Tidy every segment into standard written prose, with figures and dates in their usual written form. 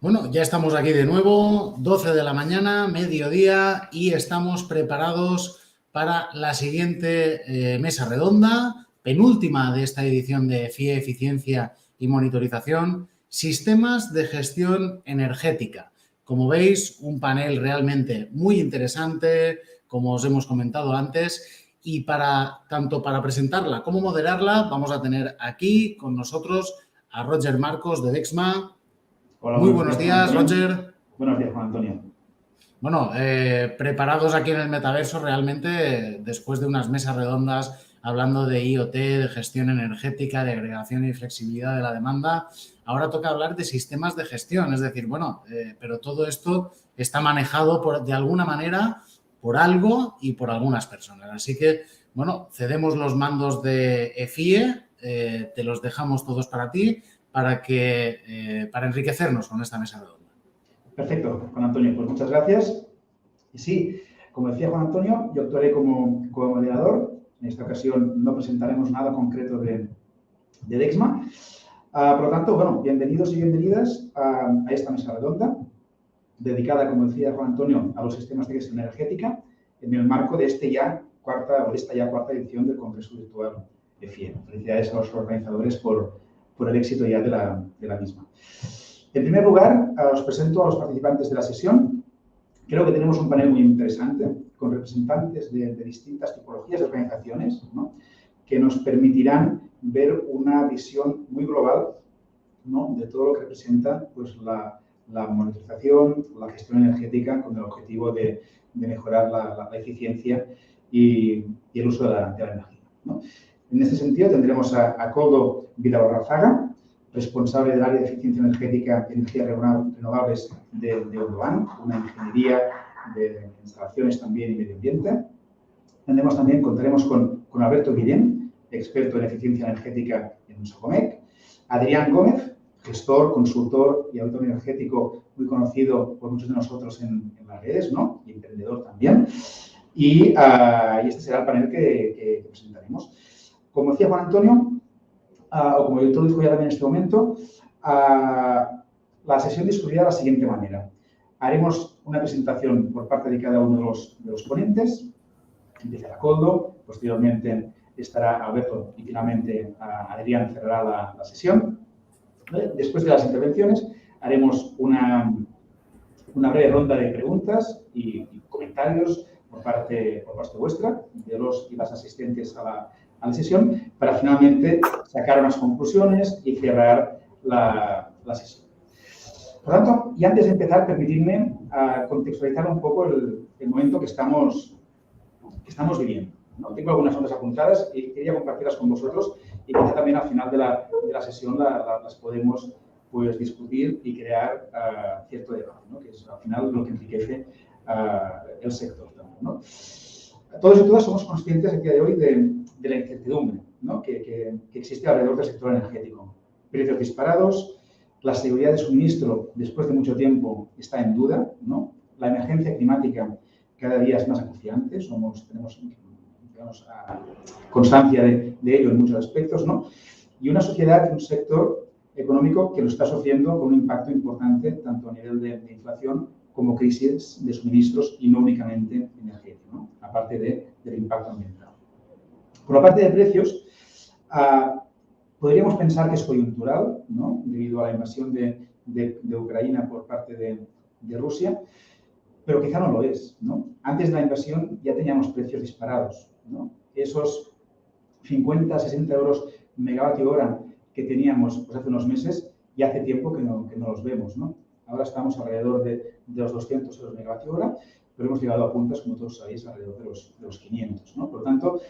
Bueno, ya estamos aquí de nuevo, 12 de la mañana, mediodía, y estamos preparados para la siguiente mesa redonda, penúltima de esta edición de FIE, Eficiencia y Monitorización, Sistemas de Gestión Energética. Como veis, un panel realmente muy interesante, como os hemos comentado antes, y tanto para presentarla como moderarla, vamos a tener aquí con nosotros a Roger Marcos de Dexma. Hola, Muy buenos días, Roger. Buenos días, Juan Antonio. Bueno, preparados aquí en el metaverso realmente después de unas mesas redondas hablando de IoT, de gestión energética, de agregación y flexibilidad de la demanda. Ahora toca hablar de sistemas de gestión, es decir, bueno, pero todo esto está manejado de alguna manera por algo y por algunas personas. Así que, bueno, cedemos los mandos de EFIE, te los dejamos todos para ti, para enriquecernos con esta mesa redonda. Perfecto, Juan Antonio, pues muchas gracias. Y sí, como decía Juan Antonio, yo actuaré como moderador. En esta ocasión no presentaremos nada concreto de Dexma. Por lo tanto, bueno, bienvenidos y bienvenidas a esta mesa redonda, dedicada, como decía Juan Antonio, a los sistemas de gestión energética, en el marco de esta ya cuarta edición del Congreso Virtual de FIE. Felicidades a los organizadores por el éxito ya de la misma. En primer lugar, os presento a los participantes de la sesión. Creo que tenemos un panel muy interesante con representantes de distintas tipologías de organizaciones, ¿no?, que nos permitirán ver una visión muy global, ¿no?, de todo lo que representa pues, la monitorización, la gestión energética con el objetivo de mejorar la eficiencia y el uso de la energía, ¿no? En este sentido tendremos a Koldo Vidaurrazaga, responsable del área de eficiencia energética y energías renovables de Ondoan, una ingeniería de instalaciones también y medio ambiente. Contaremos con Alberto Guillén, experto en eficiencia energética en Nosocomec, Adrián Gómez, gestor, consultor y autor energético muy conocido por muchos de nosotros en las redes, ¿no?, y emprendedor también. Y este será el panel que presentaremos. Como decía Juan Antonio, o como yo introduzco ya también en este momento, la sesión discurrirá de la siguiente manera. Haremos una presentación por parte de cada uno de los ponentes. Empezará Koldo, posteriormente estará Alberto y finalmente Adrián cerrará la sesión. Después de las intervenciones haremos una breve ronda de preguntas y comentarios por parte vuestra, de los y las asistentes a la sesión, para finalmente sacar unas conclusiones y cerrar la sesión. Por lo tanto, y antes de empezar, permitidme contextualizar un poco el momento que estamos viviendo, ¿no? Tengo algunas notas apuntadas y quería compartirlas con vosotros y quizá también al final de la sesión las podemos pues, discutir y crear cierto debate, ¿no?, que es al final lo que enriquece el sector también, ¿no? Todos y todas somos conscientes el día de hoy de la incertidumbre, ¿no?, que existe alrededor del sector energético. Precios disparados, la seguridad de suministro después de mucho tiempo está en duda, ¿no? La emergencia climática cada día es más acuciante, tenemos digamos, constancia de ello en muchos aspectos, ¿no? Y una sociedad y un sector económico que lo está sufriendo con un impacto importante tanto a nivel de inflación como crisis de suministros y no únicamente energético, ¿no?, aparte del impacto ambiental. Por la parte de precios, podríamos pensar que es coyuntural, ¿no?, debido a la invasión de Ucrania por parte de Rusia, pero quizá no lo es, ¿no? Antes de la invasión ya teníamos precios disparados, ¿no? Esos 50, 60 euros megavatio hora que teníamos pues, hace unos meses, ya hace tiempo que no los vemos, ¿no? Ahora estamos alrededor de los 200 euros megavatio hora, pero hemos llegado a puntas, como todos sabéis, alrededor de los 500, ¿no? Por lo tanto,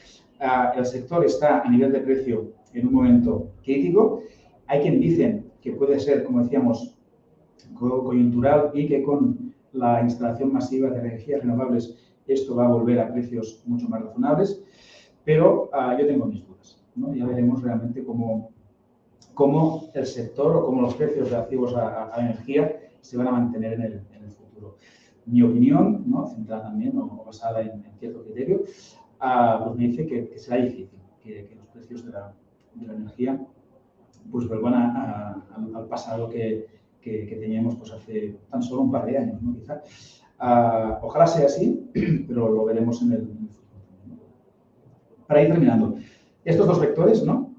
el sector está a nivel de precio en un momento crítico. Hay quien dice que puede ser, como decíamos, coyuntural y que con la instalación masiva de energías renovables esto va a volver a precios mucho más razonables, pero yo tengo mis dudas, ¿no? Ya veremos realmente cómo el sector o cómo los precios relativos a la energía se van a mantener en el futuro. Mi opinión, ¿no?, centrada también o basada en cierto criterio, pues me dice que será difícil que los precios de la energía pues vuelvan al pasado que que teníamos pues, hace tan solo un par de años, ¿no? Quizá. Ojalá sea así, pero lo veremos en el futuro. Para ir terminando, estos dos vectores, ¿no?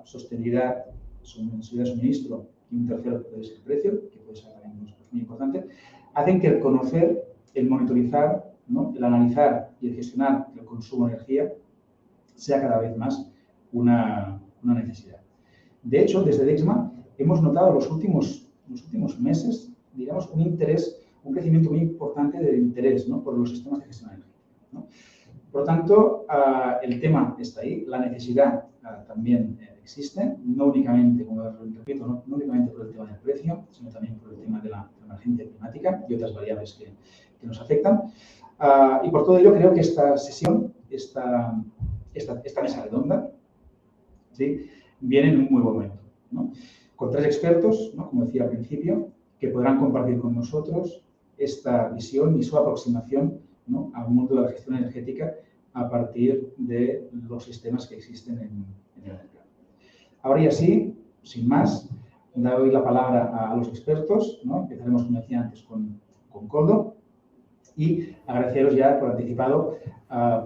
Sostenibilidad, seguridad de suministro y un tercero que puede ser el precio, que puede ser también muy importante, hacen que el conocer, el monitorizar, ¿no? El analizar y el gestionar el consumo de energía sea cada vez más una necesidad. De hecho, desde Dexma hemos notado en los últimos meses, digamos, un crecimiento muy importante de interés, ¿no? Por los sistemas de gestión energética, ¿no? Por lo tanto, el tema está ahí, la necesidad también existe, no únicamente, como repito, no únicamente por el tema del precio, sino también por el tema de la emergencia climática y otras variables que nos afectan. Y por todo ello creo que esta sesión, esta mesa redonda, ¿sí? Viene en un muy buen momento, ¿no? Con 3 expertos, ¿no? Como decía al principio, que podrán compartir con nosotros esta visión y su aproximación, ¿no? Al mundo de la gestión energética a partir de los sistemas que existen en el mercado. Ahora ya sí, sin más, doy la palabra a los expertos, ¿no? Empezaremos, como decía antes, con Koldo, y agradeceros ya por anticipado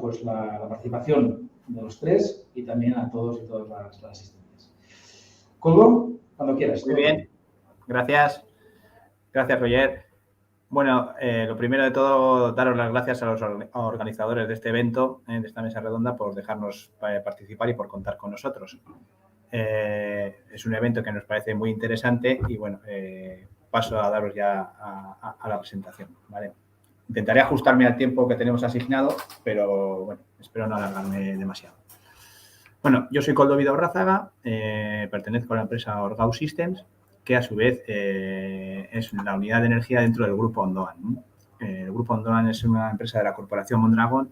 pues la participación de los 3 y también a todos y todas las asistentes. Koldo, cuando quieras. Muy bien, gracias. Gracias, Roger. Bueno, lo primero de todo, daros las gracias a los organizadores de este evento, de esta mesa redonda, por dejarnos participar y por contar con nosotros. Es un evento que nos parece muy interesante y, bueno, paso a daros ya a la presentación, ¿vale? Intentaré ajustarme al tiempo que tenemos asignado, pero, bueno, espero no alargarme demasiado. Bueno, yo soy Koldo Vidaurrázaga, pertenezco a la empresa Orgau Systems, que a su vez es la unidad de energía dentro del Grupo Ondoan, ¿no? El Grupo Ondoan es una empresa de la Corporación Mondragón,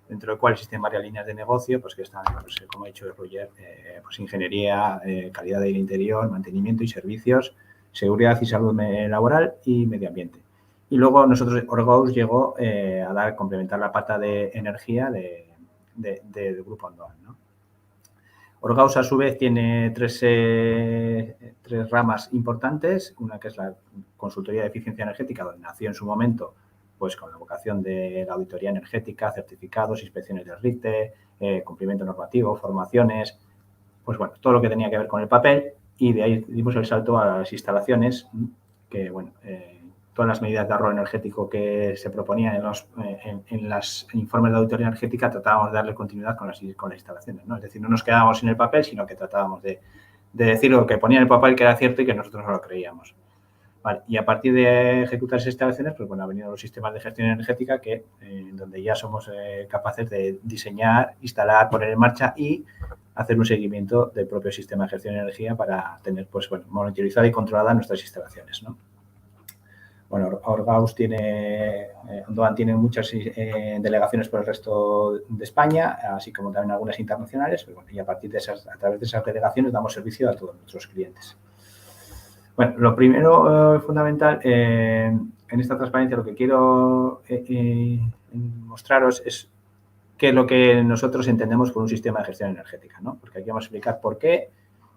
dentro del cual existen varias líneas de negocio, pues que están, pues, como ha dicho Roger, pues ingeniería, calidad de aire interior, mantenimiento y servicios, seguridad y salud laboral y medio ambiente. Y luego nosotros, Orgaus llegó a complementar la pata de energía del Grupo Ondoan, ¿no? Orgaus, a su vez, tiene tres ramas importantes. Una que es la consultoría de eficiencia energética, donde nació en su momento pues con la vocación de la auditoría energética, certificados, inspecciones del RICTE, cumplimiento normativo, formaciones, pues bueno, todo lo que tenía que ver con el papel. Y de ahí dimos el salto a las instalaciones, que bueno, todas las medidas de ahorro energético que se proponían en los informes de auditoría energética tratábamos de darle continuidad con las instalaciones, ¿no? Es decir, no nos quedábamos sin el papel, sino que tratábamos de decir lo que ponía en el papel que era cierto y que nosotros no lo creíamos. Vale, y a partir de ejecutar esas instalaciones, pues bueno, han venido los sistemas de gestión energética donde ya somos capaces de diseñar, instalar, poner en marcha y hacer un seguimiento del propio sistema de gestión de energía para tener, pues bueno, monitorizada y controlada nuestras instalaciones, ¿no? Bueno, Orgaus Ondoan tiene muchas delegaciones por el resto de España, así como también algunas internacionales, pero bueno, y a través de esas delegaciones damos servicio a todos nuestros clientes. Bueno, lo primero fundamental en esta transparencia, lo que quiero mostraros es qué es lo que nosotros entendemos por un sistema de gestión energética, ¿no? Porque aquí vamos a explicar por qué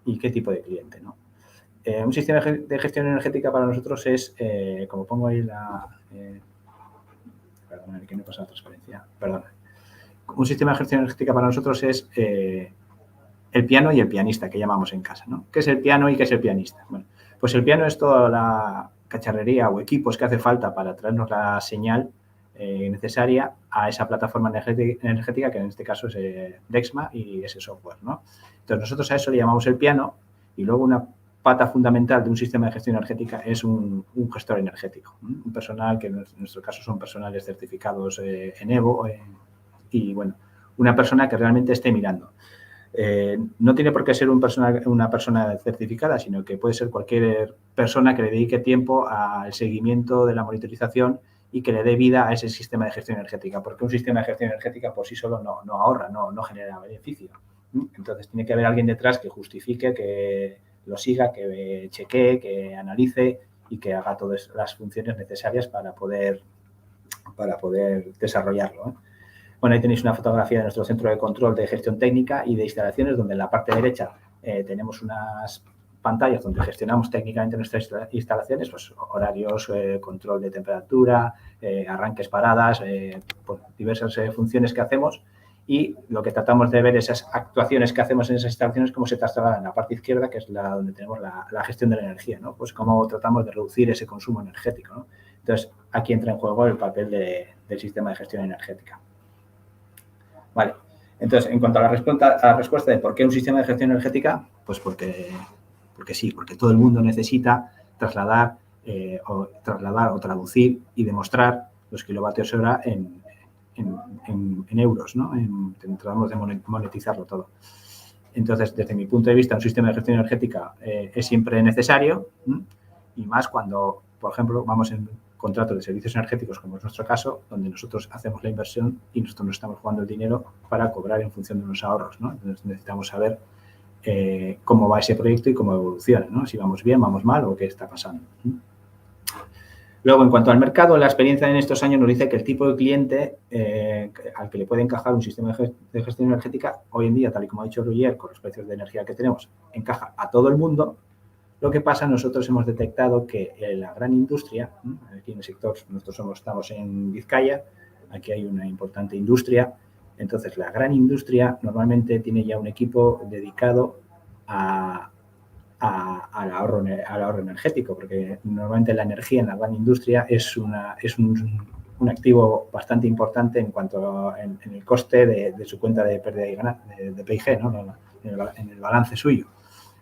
y qué tipo de cliente, ¿no? Un sistema de gestión energética para nosotros es, como pongo ahí perdón, que no he pasado la transparencia. Perdón. Un sistema de gestión energética para nosotros es el piano y el pianista, que llamamos en casa, ¿no? ¿Qué es el piano y qué es el pianista? Bueno, pues el piano es toda la cacharrería o equipos que hace falta para traernos la señal necesaria a esa plataforma energética, que en este caso es Dexma y ese software, ¿no? Entonces, nosotros a eso le llamamos el piano y luego una pata fundamental de un sistema de gestión energética es un gestor energético, un personal que en nuestro caso son personales certificados en EVO y, bueno, una persona que realmente esté mirando. No tiene por qué ser una persona certificada, sino que puede ser cualquier persona que le dedique tiempo al seguimiento de la monitorización y que le dé vida a ese sistema de gestión energética, porque un sistema de gestión energética por sí solo no ahorra, no genera beneficio. Entonces, tiene que haber alguien detrás que justifique, que lo siga, que chequee, que analice y que haga todas las funciones necesarias para poder desarrollarlo, ¿eh? Bueno, ahí tenéis una fotografía de nuestro centro de control de gestión técnica y de instalaciones, donde en la parte derecha tenemos unas pantallas donde gestionamos técnicamente nuestras instalaciones, pues horarios, control de temperatura, arranques, paradas, pues, diversas funciones que hacemos, y lo que tratamos de ver esas actuaciones que hacemos en esas instalaciones, cómo se trasladan en la parte izquierda, que es donde tenemos la gestión de la energía, ¿no? Pues cómo tratamos de reducir ese consumo energético, ¿no? Entonces, aquí entra en juego el papel del sistema de gestión energética. Vale. Entonces, en cuanto a la respuesta de por qué un sistema de gestión energética, pues porque sí, porque todo el mundo necesita trasladar o traducir y demostrar los kilovatios hora en euros, ¿no? Tratamos de monetizarlo todo. Entonces, desde mi punto de vista, un sistema de gestión energética es siempre necesario, y más cuando, por ejemplo, vamos en contratos de servicios energéticos, como es nuestro caso, donde nosotros hacemos la inversión y nosotros nos estamos jugando el dinero para cobrar en función de unos ahorros, ¿no? Entonces, necesitamos saber cómo va ese proyecto y cómo evoluciona, ¿no? Si vamos bien, vamos mal o qué está pasando. Luego, en cuanto al mercado, la experiencia en estos años nos dice que el tipo de cliente al que le puede encajar un sistema de gestión energética, hoy en día, tal y como ha dicho Roger, con los precios de energía que tenemos, encaja a todo el mundo. Lo que pasa, nosotros hemos detectado que la gran industria, aquí en el sector, nosotros estamos en Vizcaya, aquí hay una importante industria, entonces la gran industria normalmente tiene ya un equipo dedicado al ahorro energético, porque normalmente la energía en la gran industria es un activo bastante importante en cuanto en el coste de su cuenta de pérdida y ganancia, de P&G, ¿no? En el balance suyo.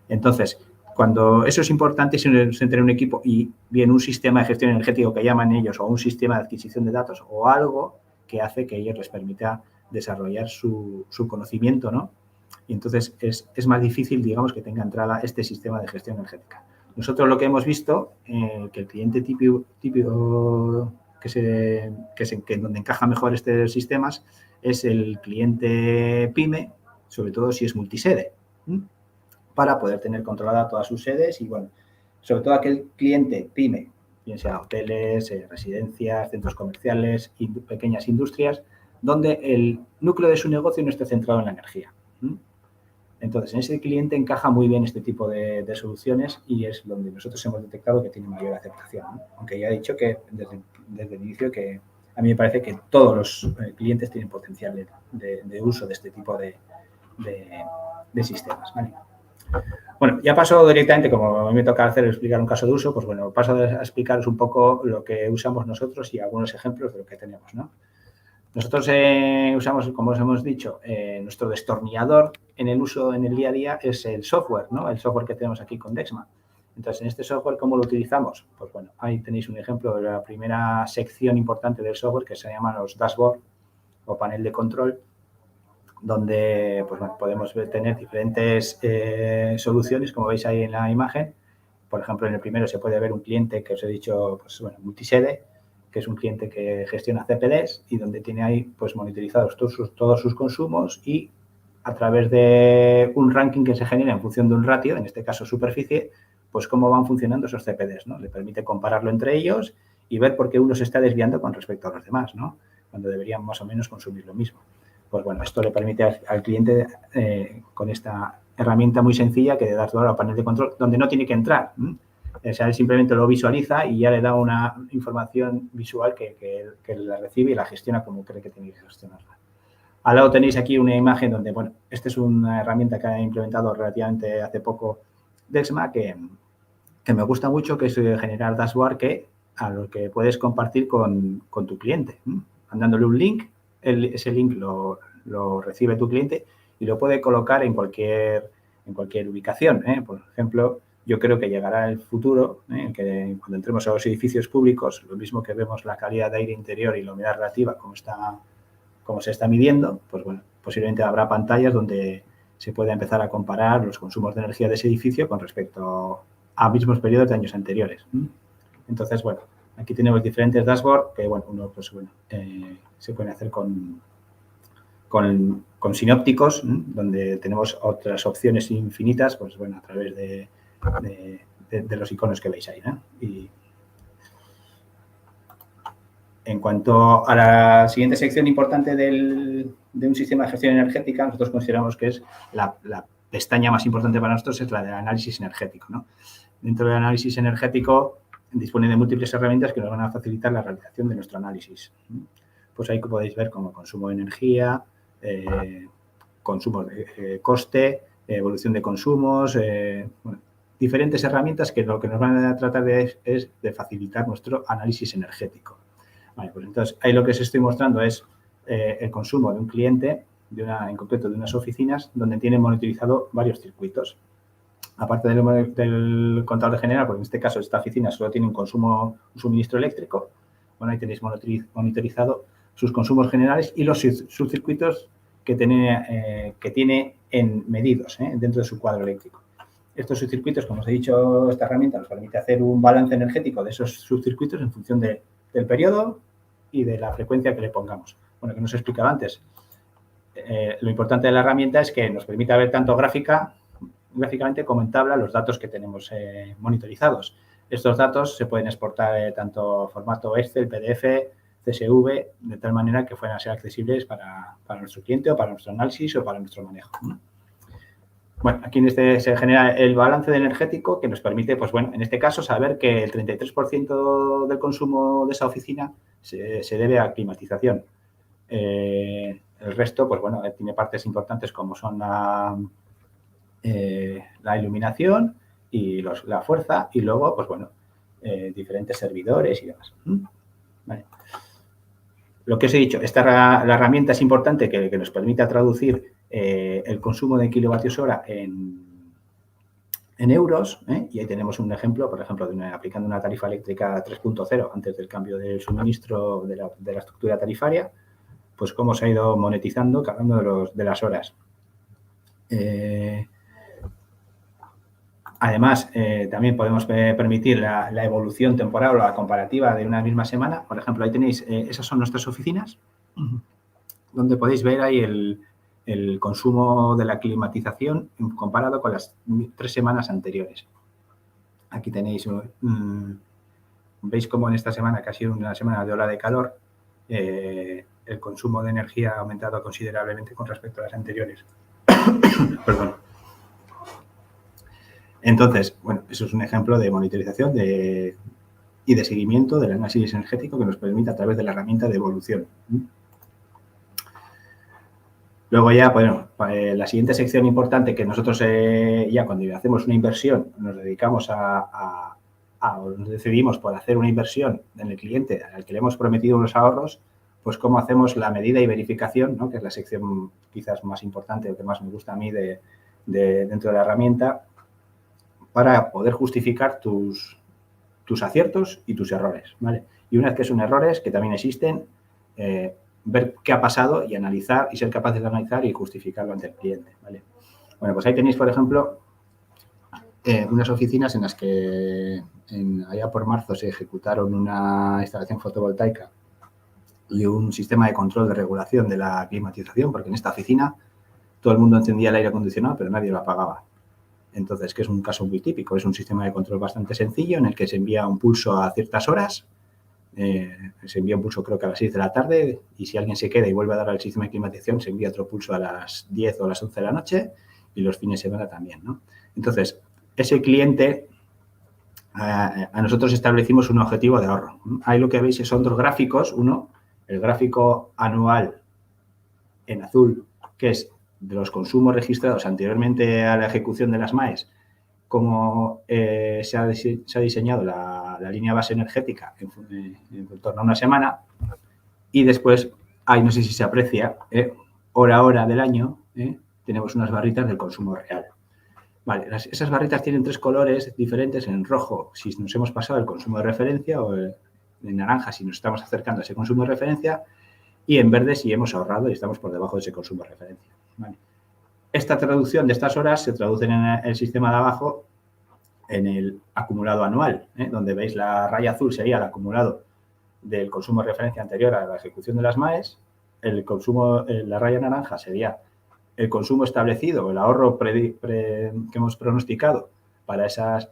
Entonces, cuando eso es importante, se tener un equipo y bien un sistema de gestión energético que llaman ellos, o un sistema de adquisición de datos, o algo que hace que ellos les permita desarrollar su conocimiento, ¿no? Y entonces es más difícil, digamos, que tenga entrada este sistema de gestión energética. Nosotros lo que hemos visto, que el cliente típico que donde encaja mejor estos sistemas es el cliente PYME, sobre todo si es multisede, para poder tener controlada todas sus sedes y, bueno, sobre todo aquel cliente PYME, bien sea hoteles, residencias, centros comerciales y pequeñas industrias, donde el núcleo de su negocio no esté centrado en la energía. Entonces, en ese cliente encaja muy bien este tipo de soluciones y es donde nosotros hemos detectado que tiene mayor aceptación, ¿no? Aunque ya he dicho que desde el inicio que a mí me parece que todos los clientes tienen potencial de uso de este tipo de sistemas, ¿vale? Bueno, ya paso directamente, como a mí me toca explicar un caso de uso, pues bueno, paso a explicaros un poco lo que usamos nosotros y algunos ejemplos de lo que tenemos, ¿no? Nosotros usamos, como os hemos dicho, nuestro destornillador en el uso en el día a día es el software, ¿no? El software que tenemos aquí con Dexma. Entonces, en este software, ¿cómo lo utilizamos? Pues bueno, ahí tenéis un ejemplo de la primera sección importante del software que se llama los dashboard o panel de control, donde pues, bueno, podemos tener diferentes soluciones, como veis ahí en la imagen. Por ejemplo, en el primero se puede ver un cliente que os he dicho, pues bueno, multisede, que es un cliente que gestiona CPDs y donde tiene ahí pues monitorizados todos sus consumos y a través de un ranking que se genera en función de un ratio, en este caso superficie, pues cómo van funcionando esos CPDs, ¿no? Le permite compararlo entre ellos y ver por qué uno se está desviando con respecto a los demás, ¿no? Cuando deberían más o menos consumir lo mismo. Pues bueno, esto le permite al cliente con esta herramienta muy sencilla que de dar todo al panel de control donde no tiene que entrar. O sea, él simplemente lo visualiza y ya le da una información visual que la recibe y la gestiona como cree que tiene que gestionarla. Al lado tenéis aquí una imagen donde, bueno, esta es una herramienta que ha implementado relativamente hace poco Dexma que me gusta mucho, que es generar dashboard a lo que puedes compartir con tu cliente. Dándole un link, ese link lo recibe tu cliente y lo puede colocar en cualquier ubicación. Por ejemplo, yo creo que llegará el futuro, que cuando entremos a los edificios públicos, lo mismo que vemos la calidad de aire interior y la humedad relativa, como se está midiendo, pues bueno, posiblemente habrá pantallas donde se pueda empezar a comparar los consumos de energía de ese edificio con respecto a mismos periodos de años anteriores. Entonces, bueno, aquí tenemos diferentes dashboards que, bueno, uno, pues bueno, se pueden hacer con sinópticos, donde tenemos otras opciones infinitas, pues bueno, a través de los iconos que veis ahí, ¿no? Y en cuanto a la siguiente sección importante de un sistema de gestión energética, nosotros consideramos que es la pestaña más importante para nosotros es la del análisis energético, ¿no? Dentro del análisis energético dispone de múltiples herramientas que nos van a facilitar la realización de nuestro análisis. Pues ahí podéis ver como consumo de energía, consumo de coste, evolución de consumos, bueno, diferentes herramientas que lo que nos van a tratar es de facilitar nuestro análisis energético. Vale, pues entonces, ahí lo que os estoy mostrando es el consumo de un cliente, en concreto de unas oficinas, donde tienen monitorizado varios circuitos. Aparte del contador general, porque en este caso esta oficina solo tiene un suministro eléctrico, bueno, ahí tenéis monitorizado sus consumos generales y los subcircuitos que tiene medidos dentro de su cuadro eléctrico. Estos subcircuitos, como os he dicho, esta herramienta nos permite hacer un balance energético de esos subcircuitos en función del periodo y de la frecuencia que le pongamos. Bueno, que nos he explicado antes. Lo importante de la herramienta es que nos permite ver tanto gráficamente como en tabla los datos que tenemos monitorizados. Estos datos se pueden exportar tanto formato Excel, PDF, CSV, de tal manera que puedan ser accesibles para nuestro cliente o para nuestro análisis o para nuestro manejo. Bueno, aquí se genera el balance energético que nos permite, pues bueno, en este caso saber que el 33% del consumo de esa oficina se debe a climatización. El resto, pues bueno, tiene partes importantes como son la iluminación y la fuerza y luego, pues bueno, diferentes servidores y demás. Vale. Lo que os he dicho, la herramienta es importante que nos permita traducir el consumo de kilovatios hora en euros, y ahí tenemos un ejemplo, por ejemplo, aplicando una tarifa eléctrica 3.0 antes del cambio del suministro de la estructura tarifaria, pues cómo se ha ido monetizando cada uno de las horas. Además, también podemos permitir la evolución temporal o la comparativa de una misma semana. Por ejemplo, ahí tenéis, esas son nuestras oficinas, donde podéis ver ahí el consumo de la climatización comparado con las 3 semanas anteriores. Aquí tenéis, veis cómo en esta semana, que ha sido una semana de ola de calor, el consumo de energía ha aumentado considerablemente con respecto a las anteriores. Perdón. Entonces, bueno, eso es un ejemplo de monitorización y de seguimiento del análisis energético que nos permite a través de la herramienta de evolución. Luego ya, bueno, la siguiente sección importante que nosotros ya cuando hacemos una inversión nos dedicamos nos decidimos por hacer una inversión en el cliente al que le hemos prometido unos ahorros, pues cómo hacemos la medida y verificación, ¿no? Que es la sección quizás más importante o que más me gusta a mí dentro de la herramienta, para poder justificar tus aciertos y tus errores, ¿vale? Y una vez que son errores, que también existen, ver qué ha pasado y analizar y ser capaces de analizar y justificarlo ante el cliente, ¿vale? Bueno, pues ahí tenéis, por ejemplo, unas oficinas en las que allá por marzo se ejecutaron una instalación fotovoltaica y un sistema de control de regulación de la climatización, porque en esta oficina todo el mundo encendía el aire acondicionado, pero nadie lo apagaba. Entonces, que es un caso muy típico, es un sistema de control bastante sencillo en el que se envía un pulso a ciertas horas, se envía un pulso creo que a las 6 de la tarde y si alguien se queda y vuelve a dar al sistema de climatización se envía otro pulso a las 10 o a las 11 de la noche y los fines de semana también, ¿no? Entonces, ese cliente, a nosotros establecimos un objetivo de ahorro. Ahí lo que veis son 2 gráficos, uno, el gráfico anual en azul, que es de los consumos registrados anteriormente a la ejecución de las MAEs, cómo se ha diseñado la línea base energética en torno a una semana y después, ahí no sé si se aprecia, hora a hora del año, tenemos unas barritas del consumo real. Vale, esas barritas tienen 3 colores diferentes, en rojo si nos hemos pasado el consumo de referencia o en naranja si nos estamos acercando a ese consumo de referencia y en verde si hemos ahorrado y estamos por debajo de ese consumo de referencia. Vale. Esta traducción de estas horas se traduce en el sistema de abajo en el acumulado anual, donde veis la raya azul sería el acumulado del consumo de referencia anterior a la ejecución de las MAEs, la raya naranja sería el consumo establecido, el ahorro que hemos pronosticado para esas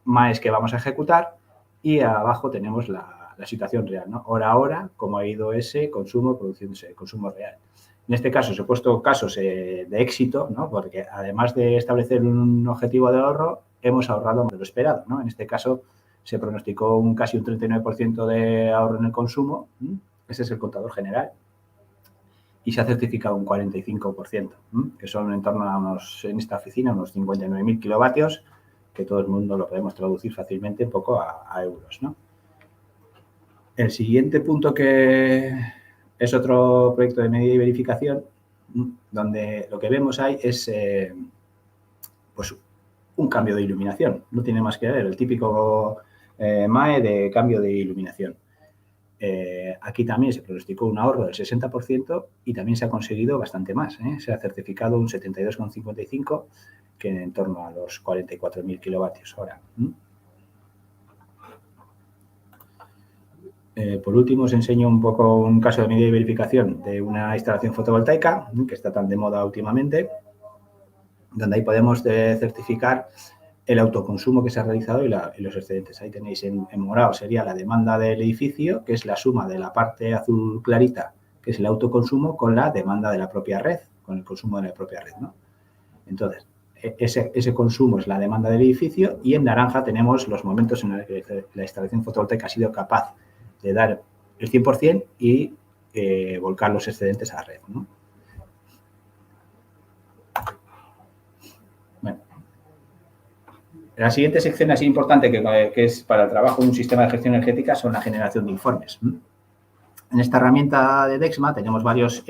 MAEs que vamos a ejecutar y abajo tenemos la situación real, ¿no? Hora a hora, cómo ha ido ese consumo produciéndose, el consumo real. En este caso, os he puesto casos de éxito, ¿no? Porque además de establecer un objetivo de ahorro, hemos ahorrado más de lo esperado, ¿no? En este caso, se pronosticó casi un 39% de ahorro en el consumo. Ese es el contador general. Y se ha certificado un 45%, que son en torno a en esta oficina, unos 59.000 kilovatios, que todo el mundo lo podemos traducir fácilmente un poco a euros, ¿no? El siguiente punto, que es otro proyecto de medida y verificación, donde lo que vemos ahí es pues un cambio de iluminación. No tiene más que ver el típico MAE de cambio de iluminación. Aquí también se pronosticó un ahorro del 60% y también se ha conseguido bastante más. Se ha certificado un 72,55, que en torno a los 44.000 kilovatios hora. Por último, os enseño un poco un caso de medida y verificación de una instalación fotovoltaica que está tan de moda últimamente, donde ahí podemos certificar el autoconsumo que se ha realizado y los excedentes. Ahí tenéis en morado, sería la demanda del edificio, que es la suma de la parte azul clarita, que es el autoconsumo, con la demanda de la propia red, con el consumo de la propia red, ¿no? Entonces, ese consumo es la demanda del edificio, y en naranja tenemos los momentos en los que la instalación fotovoltaica ha sido capaz de dar el 100% y volcar los excedentes a la red, ¿no? Bueno. La siguiente sección así importante que es para el trabajo de un sistema de gestión energética son la generación de informes. En esta herramienta de Dexma tenemos varios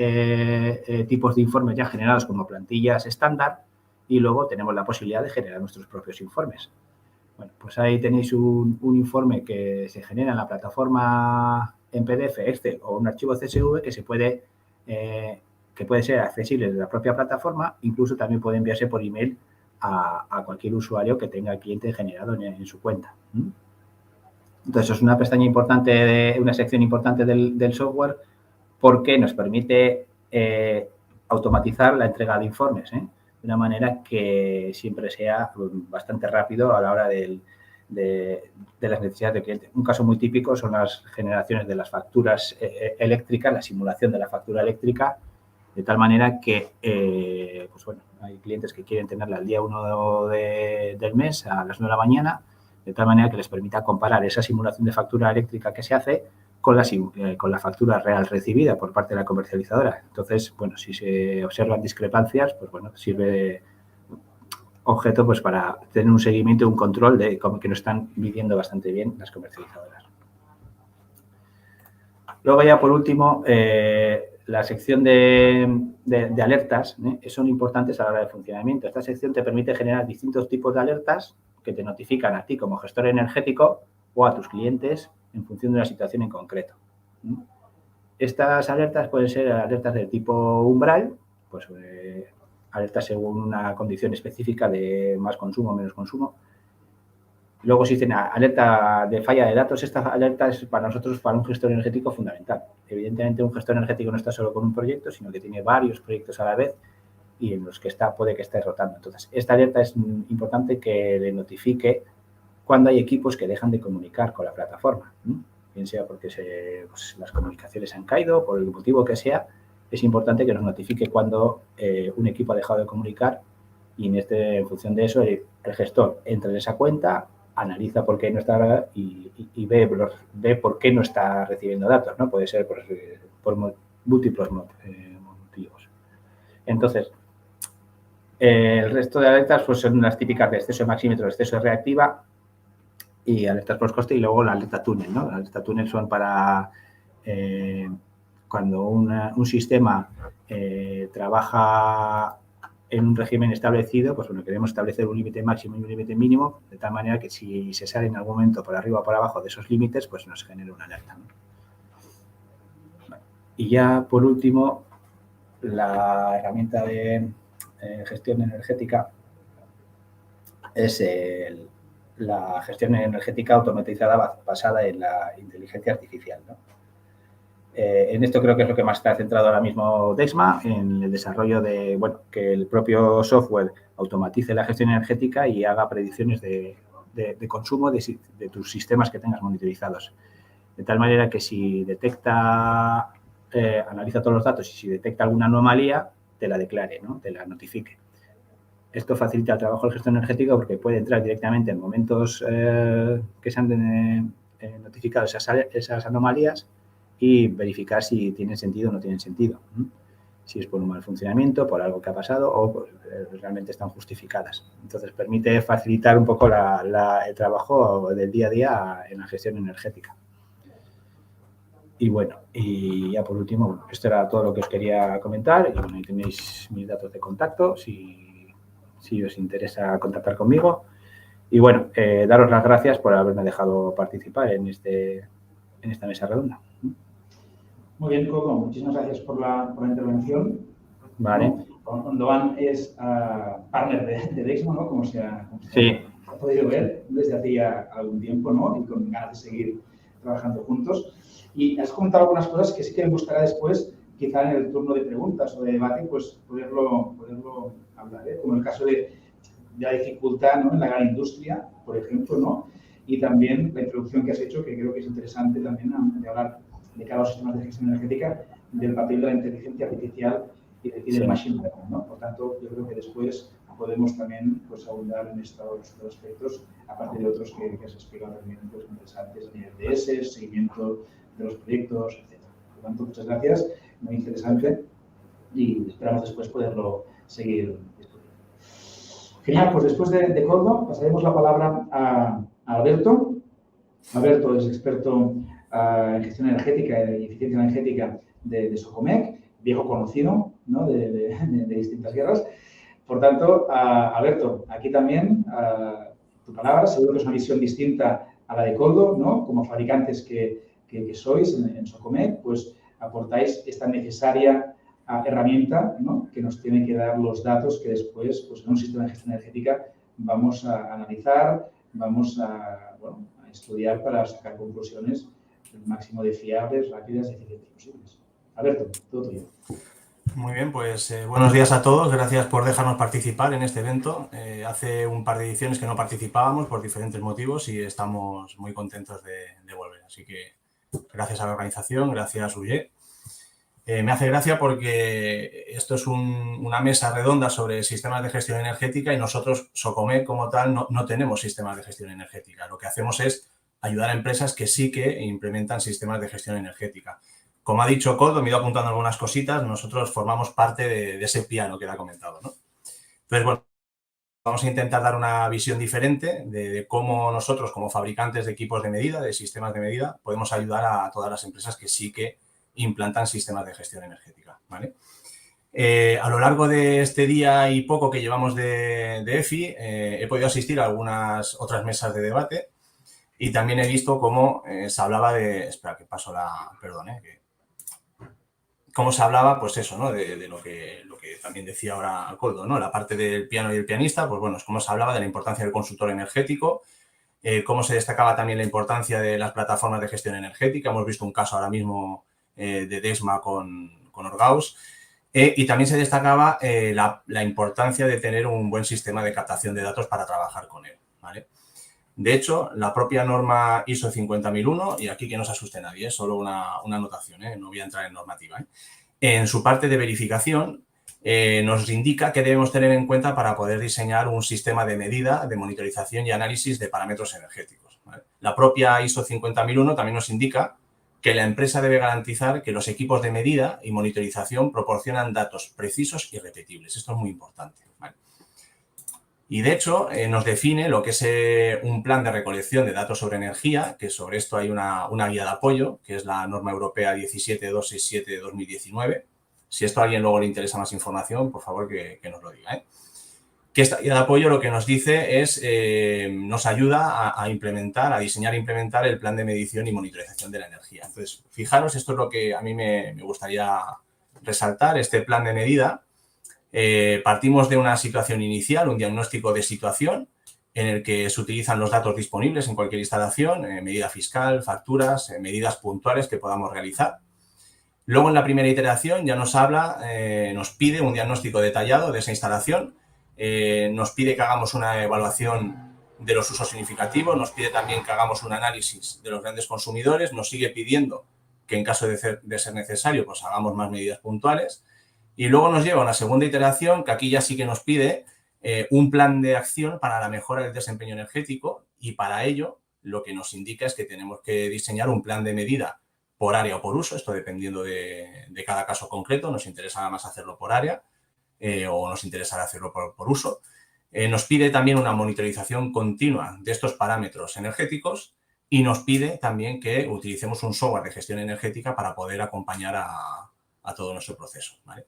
tipos de informes ya generados como plantillas estándar, y luego tenemos la posibilidad de generar nuestros propios informes. Bueno, pues ahí tenéis un informe que se genera en la plataforma en PDF, Excel o un archivo CSV que puede ser accesible desde la propia plataforma. Incluso también puede enviarse por email a cualquier usuario que tenga el cliente generado en su cuenta. Entonces, es una pestaña importante, una sección importante del software, porque nos permite automatizar la entrega de informes, de una manera que siempre sea bastante rápido a la hora de las necesidades del cliente. Un caso muy típico son las generaciones de las facturas eléctricas, la simulación de la factura eléctrica, de tal manera que, pues bueno, hay clientes que quieren tenerla el día 1 del mes a las 9 de la mañana, de tal manera que les permita comparar esa simulación de factura eléctrica que se hace con la factura real recibida por parte de la comercializadora. Entonces, bueno, si se observan discrepancias, pues bueno, sirve de objeto pues para tener un seguimiento y un control de cómo que nos están midiendo bastante bien las comercializadoras. Luego ya por último, la sección de alertas son importantes a la hora de funcionamiento. Esta sección te permite generar distintos tipos de alertas que te notifican a ti como gestor energético o a tus clientes en función de una situación en concreto. Estas alertas pueden ser alertas de tipo umbral, pues alertas según una condición específica de más consumo o menos consumo. Luego existen alerta de falla de datos. Esta alerta es para nosotros, para un gestor energético, fundamental. Evidentemente, un gestor energético no está solo con un proyecto, sino que tiene varios proyectos a la vez y en los que puede que esté rotando. Entonces, esta alerta es importante que le notifique cuando hay equipos que dejan de comunicar con la plataforma. Bien sea porque pues, las comunicaciones han caído, por el motivo que sea, es importante que nos notifique cuando un equipo ha dejado de comunicar, y en función de eso el gestor entra en esa cuenta, analiza por qué no está y ve por qué no está recibiendo datos, ¿no? Puede ser por múltiples motivos. Entonces, el resto de alertas pues, son las típicas de exceso de maxímetro, exceso de reactiva y alertas por coste, y luego la alerta túnel, ¿no? La alerta túnel son para cuando un sistema trabaja en un régimen establecido, pues bueno, queremos establecer un límite máximo y un límite mínimo, de tal manera que si se sale en algún momento por arriba o por abajo de esos límites, pues nos genera una alerta, ¿no? Bueno, y ya por último, la herramienta de gestión energética es la gestión energética automatizada basada en la inteligencia artificial, ¿no? En esto creo que es lo que más está centrado ahora mismo Dexma, en el desarrollo de, bueno, que el propio software automatice la gestión energética y haga predicciones de consumo de tus sistemas que tengas monitorizados. De tal manera que si detecta analiza todos los datos y si detecta alguna anomalía, te la declare, ¿no? Te la notifique. Esto facilita el trabajo del gestor energético porque puede entrar directamente en momentos que se han notificado esas anomalías y verificar si tienen sentido o no tienen sentido. Si es por un mal funcionamiento, por algo que ha pasado o pues, realmente están justificadas. Entonces, permite facilitar un poco el trabajo del día a día en la gestión energética. Y bueno, y ya por último, bueno, esto era todo lo que os quería comentar. Y bueno, ahí tenéis mis datos de contacto si os interesa contactar conmigo. Y bueno, daros las gracias por haberme dejado participar en esta mesa redonda. Muy bien, Coco, muchísimas gracias por la intervención. Vale. ¿No? Ondoan es partner de Dexma, ¿no? Como se ha podido ver desde hacía algún tiempo, ¿no? Y con ganas de seguir trabajando juntos. Y has comentado algunas cosas que sí que me gustaría después, quizá en el turno de preguntas o de debate, pues poderlo hablar, ¿eh? Como el caso de la dificultad, ¿no? En la gran industria, por ejemplo, ¿no? Y también la introducción que has hecho, que creo que es interesante también de hablar de cara a los sistemas de gestión energética, del papel de la inteligencia artificial y del machine learning, ¿no? Por tanto, yo creo que después podemos también pues, abundar en estos aspectos, aparte de otros que has explicado también pues, interesantes a nivel de ese, seguimiento de los proyectos, etc. Por tanto, muchas gracias, muy interesante y esperamos después poderlo seguir discutiendo. Genial, pues después de Coldo pasaremos la palabra a Alberto. Alberto es experto en gestión energética y eficiencia energética de Socomec, viejo conocido, ¿no? de distintas guerras. Por tanto, Alberto, aquí también tu palabra, seguro que es una visión distinta a la de Coldo, ¿no? Como fabricantes que sois en Socomec, pues aportáis esta necesaria herramienta, ¿no? Que nos tiene que dar los datos que después, pues en un sistema de gestión energética, vamos a analizar, vamos a estudiar para sacar conclusiones el máximo de fiables, rápidas y eficientes posibles. Alberto, todo tuyo. Muy bien, pues buenos días a todos. Gracias por dejarnos participar en este evento. Hace un par de ediciones que no participábamos por diferentes motivos y estamos muy contentos de volver. Así que gracias a la organización, gracias Uye. Me hace gracia porque esto es una mesa redonda sobre sistemas de gestión energética y nosotros, Socomec como tal, no tenemos sistemas de gestión energética. Lo que hacemos es ayudar a empresas que sí que implementan sistemas de gestión energética. Como ha dicho Coldo, me he ido apuntando algunas cositas, nosotros formamos parte de ese piano que le ha comentado, ¿no? Entonces, bueno, vamos a intentar dar una visión diferente de cómo nosotros, como fabricantes de equipos de medida, de sistemas de medida, podemos ayudar a todas las empresas que sí que implantan sistemas de gestión energética, ¿vale? A lo largo de este día y poco que llevamos de EFI, he podido asistir a algunas otras mesas de debate y también he visto cómo se hablaba de... Espera, que paso la... Perdón, cómo se hablaba, pues eso, ¿no? De lo que también decía ahora Coldo, ¿no? La parte del piano y el pianista, pues bueno, es cómo se hablaba de la importancia del consultor energético, cómo se destacaba también la importancia de las plataformas de gestión energética. Hemos visto un caso ahora mismo de Dexma con Orgaus. Y también se destacaba la importancia de tener un buen sistema de captación de datos para trabajar con él, ¿vale? De hecho, la propia norma ISO 50001, y aquí que no se asuste nadie, es solo una anotación, no voy a entrar en normativa, en su parte de verificación nos indica qué debemos tener en cuenta para poder diseñar un sistema de medida, de monitorización y análisis de parámetros energéticos, ¿vale? La propia ISO 50001 también nos indica que la empresa debe garantizar que los equipos de medida y monitorización proporcionan datos precisos y repetibles. Esto es muy importante, ¿vale? Y, de hecho, nos define lo que es un plan de recolección de datos sobre energía, que sobre esto hay una guía de apoyo, que es la norma europea 17267 de 2019. Si esto a alguien luego le interesa más información, por favor que nos lo diga, Que esta guía de apoyo lo que nos dice es, nos ayuda a implementar, a diseñar e implementar el plan de medición y monitorización de la energía. Entonces, fijaros, esto es lo que a mí me gustaría resaltar, este plan de medida. Partimos de una situación inicial, un diagnóstico de situación en el que se utilizan los datos disponibles en cualquier instalación, medida fiscal, facturas, medidas puntuales que podamos realizar. Luego, en la primera iteración ya nos pide un diagnóstico detallado de esa instalación, nos pide que hagamos una evaluación de los usos significativos, nos pide también que hagamos un análisis de los grandes consumidores, nos sigue pidiendo que en caso de ser necesario, pues hagamos más medidas puntuales. Y luego nos lleva a una segunda iteración que aquí ya sí que nos pide un plan de acción para la mejora del desempeño energético, y para ello lo que nos indica es que tenemos que diseñar un plan de medida por área o por uso, esto dependiendo de cada caso concreto. Nos interesa más hacerlo por área o nos interesa hacerlo por uso. Nos pide también una monitorización continua de estos parámetros energéticos y nos pide también que utilicemos un software de gestión energética para poder acompañar a todo nuestro proceso, ¿vale?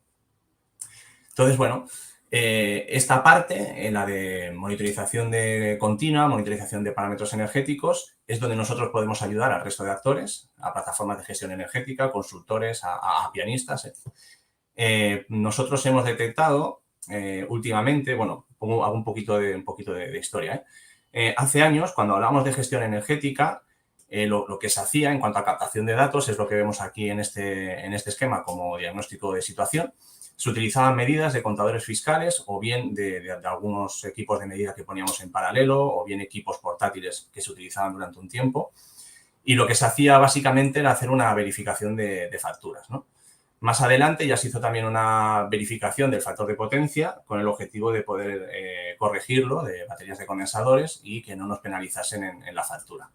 Entonces, bueno, esta parte, la de monitorización continua, monitorización de parámetros energéticos, es donde nosotros podemos ayudar al resto de actores, a plataformas de gestión energética, consultores, a pianistas. Nosotros hemos detectado últimamente, bueno, hago un poquito de historia. Hace años, cuando hablábamos de gestión energética, lo que se hacía en cuanto a captación de datos es lo que vemos aquí en este esquema como diagnóstico de situación. Se utilizaban medidas de contadores fiscales o bien de algunos equipos de medida que poníamos en paralelo o bien equipos portátiles que se utilizaban durante un tiempo. Y lo que se hacía básicamente era hacer una verificación de facturas, ¿no? Más adelante ya se hizo también una verificación del factor de potencia con el objetivo de poder corregirlo de baterías de condensadores y que no nos penalizasen en la factura.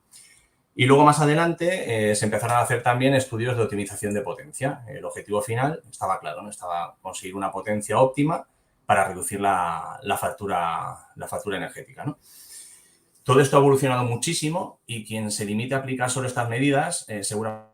Y luego más adelante se empezaron a hacer también estudios de optimización de potencia. El objetivo final estaba claro, ¿no? Estaba conseguir una potencia óptima para reducir la factura energética, ¿no? Todo esto ha evolucionado muchísimo y quien se limite a aplicar solo estas medidas seguramente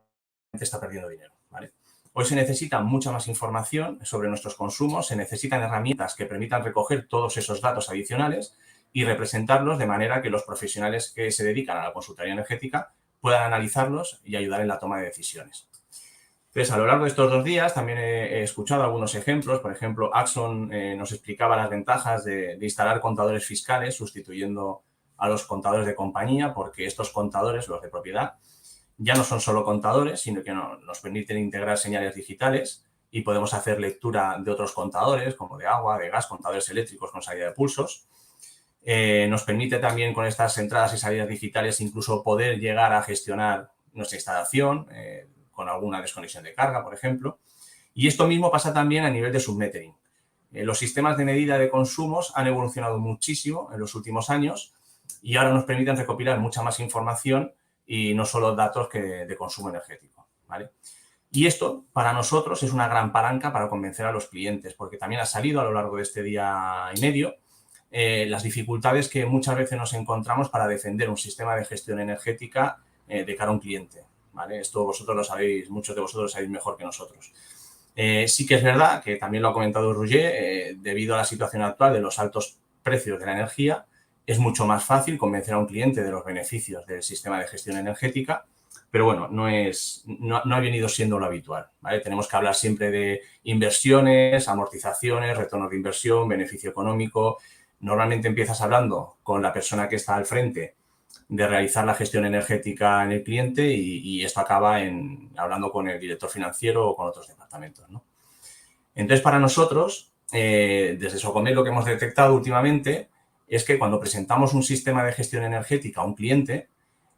está perdiendo dinero, ¿vale? Hoy se necesita mucha más información sobre nuestros consumos, se necesitan herramientas que permitan recoger todos esos datos adicionales y representarlos de manera que los profesionales que se dedican a la consultoría energética puedan analizarlos y ayudar en la toma de decisiones. Entonces, a lo largo de estos 2 días también he escuchado algunos ejemplos. Por ejemplo, Axon nos explicaba las ventajas de instalar contadores fiscales sustituyendo a los contadores de compañía, porque estos contadores, los de propiedad, ya no son solo contadores, sino que nos permiten integrar señales digitales y podemos hacer lectura de otros contadores, como de agua, de gas, contadores eléctricos con salida de pulsos. Nos permite también con estas entradas y salidas digitales incluso poder llegar a gestionar nuestra instalación con alguna desconexión de carga, por ejemplo. Y esto mismo pasa también a nivel de submetering. Los sistemas de medida de consumos han evolucionado muchísimo en los últimos años y ahora nos permiten recopilar mucha más información y no solo datos de consumo energético, ¿vale? Y esto, para nosotros, es una gran palanca para convencer a los clientes, porque también ha salido a lo largo de este día y medio las dificultades que muchas veces nos encontramos para defender un sistema de gestión energética de cara a un cliente, ¿vale? Esto vosotros lo sabéis, muchos de vosotros lo sabéis mejor que nosotros. Sí que es verdad, que también lo ha comentado Roger, debido a la situación actual de los altos precios de la energía, es mucho más fácil convencer a un cliente de los beneficios del sistema de gestión energética, pero bueno, no ha venido siendo lo habitual, ¿vale? Tenemos que hablar siempre de inversiones, amortizaciones, retornos de inversión, beneficio económico. Normalmente empiezas hablando con la persona que está al frente de realizar la gestión energética en el cliente y esto acaba hablando con el director financiero o con otros departamentos, ¿no? Entonces, para nosotros, desde Socomet lo que hemos detectado últimamente es que cuando presentamos un sistema de gestión energética a un cliente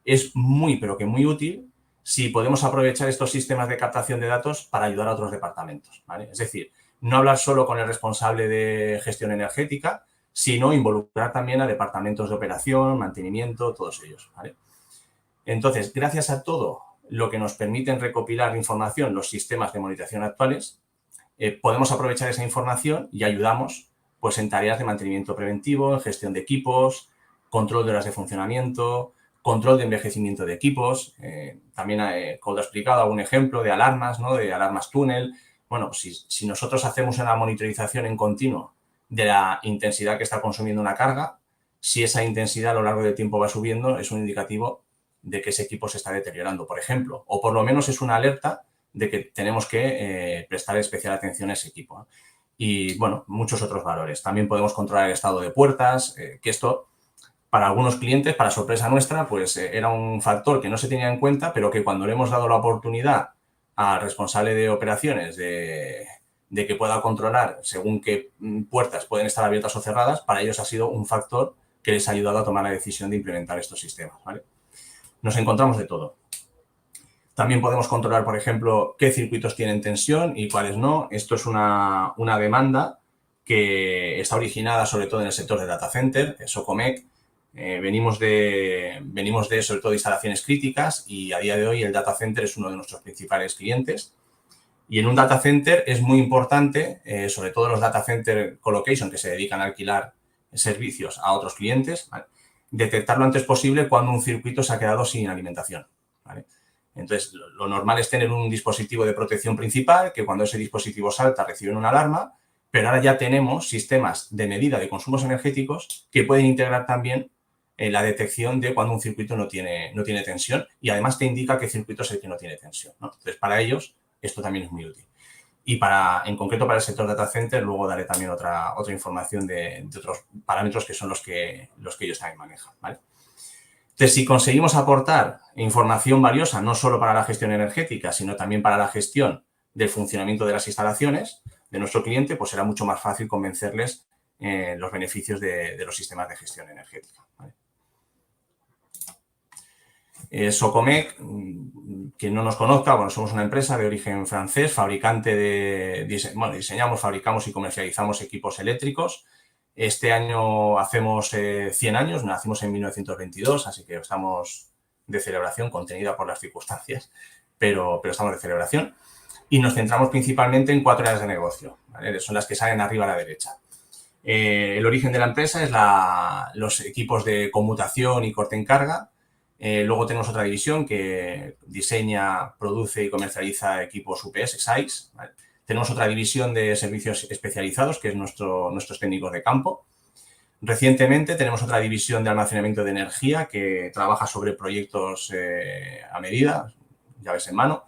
es muy, pero que muy útil si podemos aprovechar estos sistemas de captación de datos para ayudar a otros departamentos, ¿vale? Es decir, no hablar solo con el responsable de gestión energética, sino involucrar también a departamentos de operación, mantenimiento, todos ellos, ¿vale? Entonces, gracias a todo lo que nos permiten recopilar información los sistemas de monitorización actuales, podemos aprovechar esa información y ayudamos pues, en tareas de mantenimiento preventivo, en gestión de equipos, control de horas de funcionamiento, control de envejecimiento de equipos. También, como te he explicado, algún ejemplo de alarmas, ¿no? De alarmas túnel. Bueno, pues si nosotros hacemos una monitorización en continuo de la intensidad que está consumiendo una carga, si esa intensidad a lo largo del tiempo va subiendo, es un indicativo de que ese equipo se está deteriorando, por ejemplo, o por lo menos es una alerta de que tenemos que prestar especial atención a ese equipo, ¿no? Y, bueno, muchos otros valores. También podemos controlar el estado de puertas, que esto, para algunos clientes, para sorpresa nuestra, pues era un factor que no se tenía en cuenta, pero que cuando le hemos dado la oportunidad al responsable de operaciones de que pueda controlar según qué puertas pueden estar abiertas o cerradas, para ellos ha sido un factor que les ha ayudado a tomar la decisión de implementar estos sistemas, ¿vale? Nos encontramos de todo. También podemos controlar, por ejemplo, qué circuitos tienen tensión y cuáles no. Esto es una demanda que está originada sobre todo en el sector de data center, Socomec. Venimos de sobre todo instalaciones críticas y a día de hoy el data center es uno de nuestros principales clientes. Y en un data center es muy importante, sobre todo los data center colocation que se dedican a alquilar servicios a otros clientes, ¿vale?, detectar lo antes posible cuando un circuito se ha quedado sin alimentación, ¿vale? Entonces, lo normal es tener un dispositivo de protección principal que cuando ese dispositivo salta reciben una alarma, pero ahora ya tenemos sistemas de medida de consumos energéticos que pueden integrar también la detección de cuando un circuito no tiene tensión y además te indica qué circuito es el que no tiene tensión, ¿no? Entonces, para ellos esto también es muy útil. Y en concreto para el sector data center, luego daré también otra información de otros parámetros que son los que ellos también manejan, ¿vale? Entonces, si conseguimos aportar información valiosa no solo para la gestión energética, sino también para la gestión del funcionamiento de las instalaciones de nuestro cliente, pues será mucho más fácil convencerles los beneficios de los sistemas de gestión energética, ¿vale? Socomec, quien no nos conozca, bueno, somos una empresa de origen francés, fabricante diseñamos, fabricamos y comercializamos equipos eléctricos. Este año hacemos 100 años, nacimos en 1922, así que estamos de celebración, contenida por las circunstancias, pero estamos de celebración. Y nos centramos principalmente en 4 áreas de negocio, ¿vale? Son las que salen arriba a la derecha. El origen de la empresa es los equipos de conmutación y corte en carga. Luego tenemos otra división que diseña, produce y comercializa equipos UPS, SAIS, ¿vale? Tenemos otra división de servicios especializados, que es nuestros técnicos de campo. Recientemente tenemos otra división de almacenamiento de energía que trabaja sobre proyectos a medida, llaves en mano.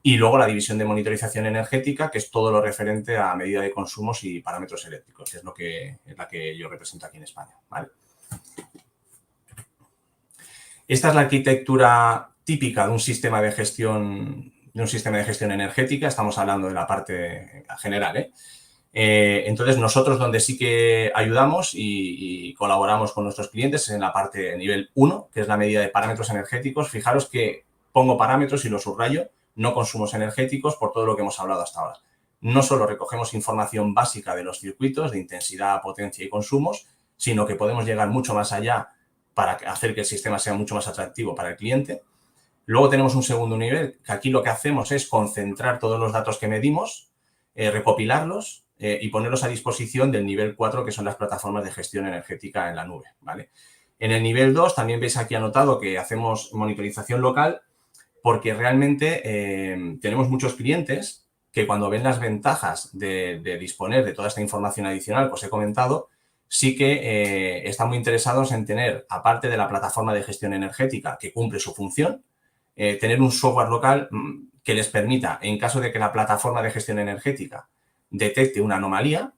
Y luego la división de monitorización energética, que es todo lo referente a medida de consumos y parámetros eléctricos, que es la que yo represento aquí en España, ¿vale? Esta es la arquitectura típica de un sistema de gestión energética. Estamos hablando de la parte general, ¿eh? Entonces, nosotros donde sí que ayudamos y colaboramos con nuestros clientes es en la parte nivel 1, que es la medida de parámetros energéticos. Fijaros que pongo parámetros y los subrayo, no consumos energéticos, por todo lo que hemos hablado hasta ahora. No solo recogemos información básica de los circuitos, de intensidad, potencia y consumos, sino que podemos llegar mucho más allá para hacer que el sistema sea mucho más atractivo para el cliente. Luego tenemos un segundo nivel, que aquí lo que hacemos es concentrar todos los datos que medimos, recopilarlos y ponerlos a disposición del nivel 4, que son las plataformas de gestión energética en la nube, ¿vale? En el nivel 2 también veis aquí anotado que hacemos monitorización local, porque realmente tenemos muchos clientes que cuando ven las ventajas de disponer de toda esta información adicional que os he comentado, sí que están muy interesados en tener, aparte de la plataforma de gestión energética que cumple su función, tener un software local que les permita, en caso de que la plataforma de gestión energética detecte una anomalía,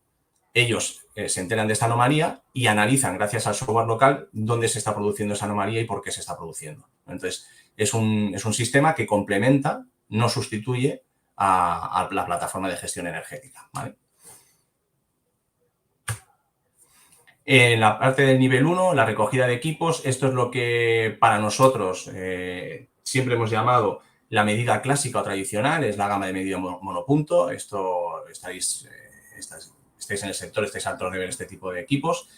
ellos se enteran de esta anomalía y analizan, gracias al software local, dónde se está produciendo esa anomalía y por qué se está produciendo. Entonces, es un sistema que complementa, no sustituye a la plataforma de gestión energética, ¿vale? En la parte del nivel 1, la recogida de equipos, esto es lo que para nosotros siempre hemos llamado la medida clásica o tradicional, es la gama de medida monopunto. Esto estáis en el sector, estáis hartos de ver este tipo de equipos.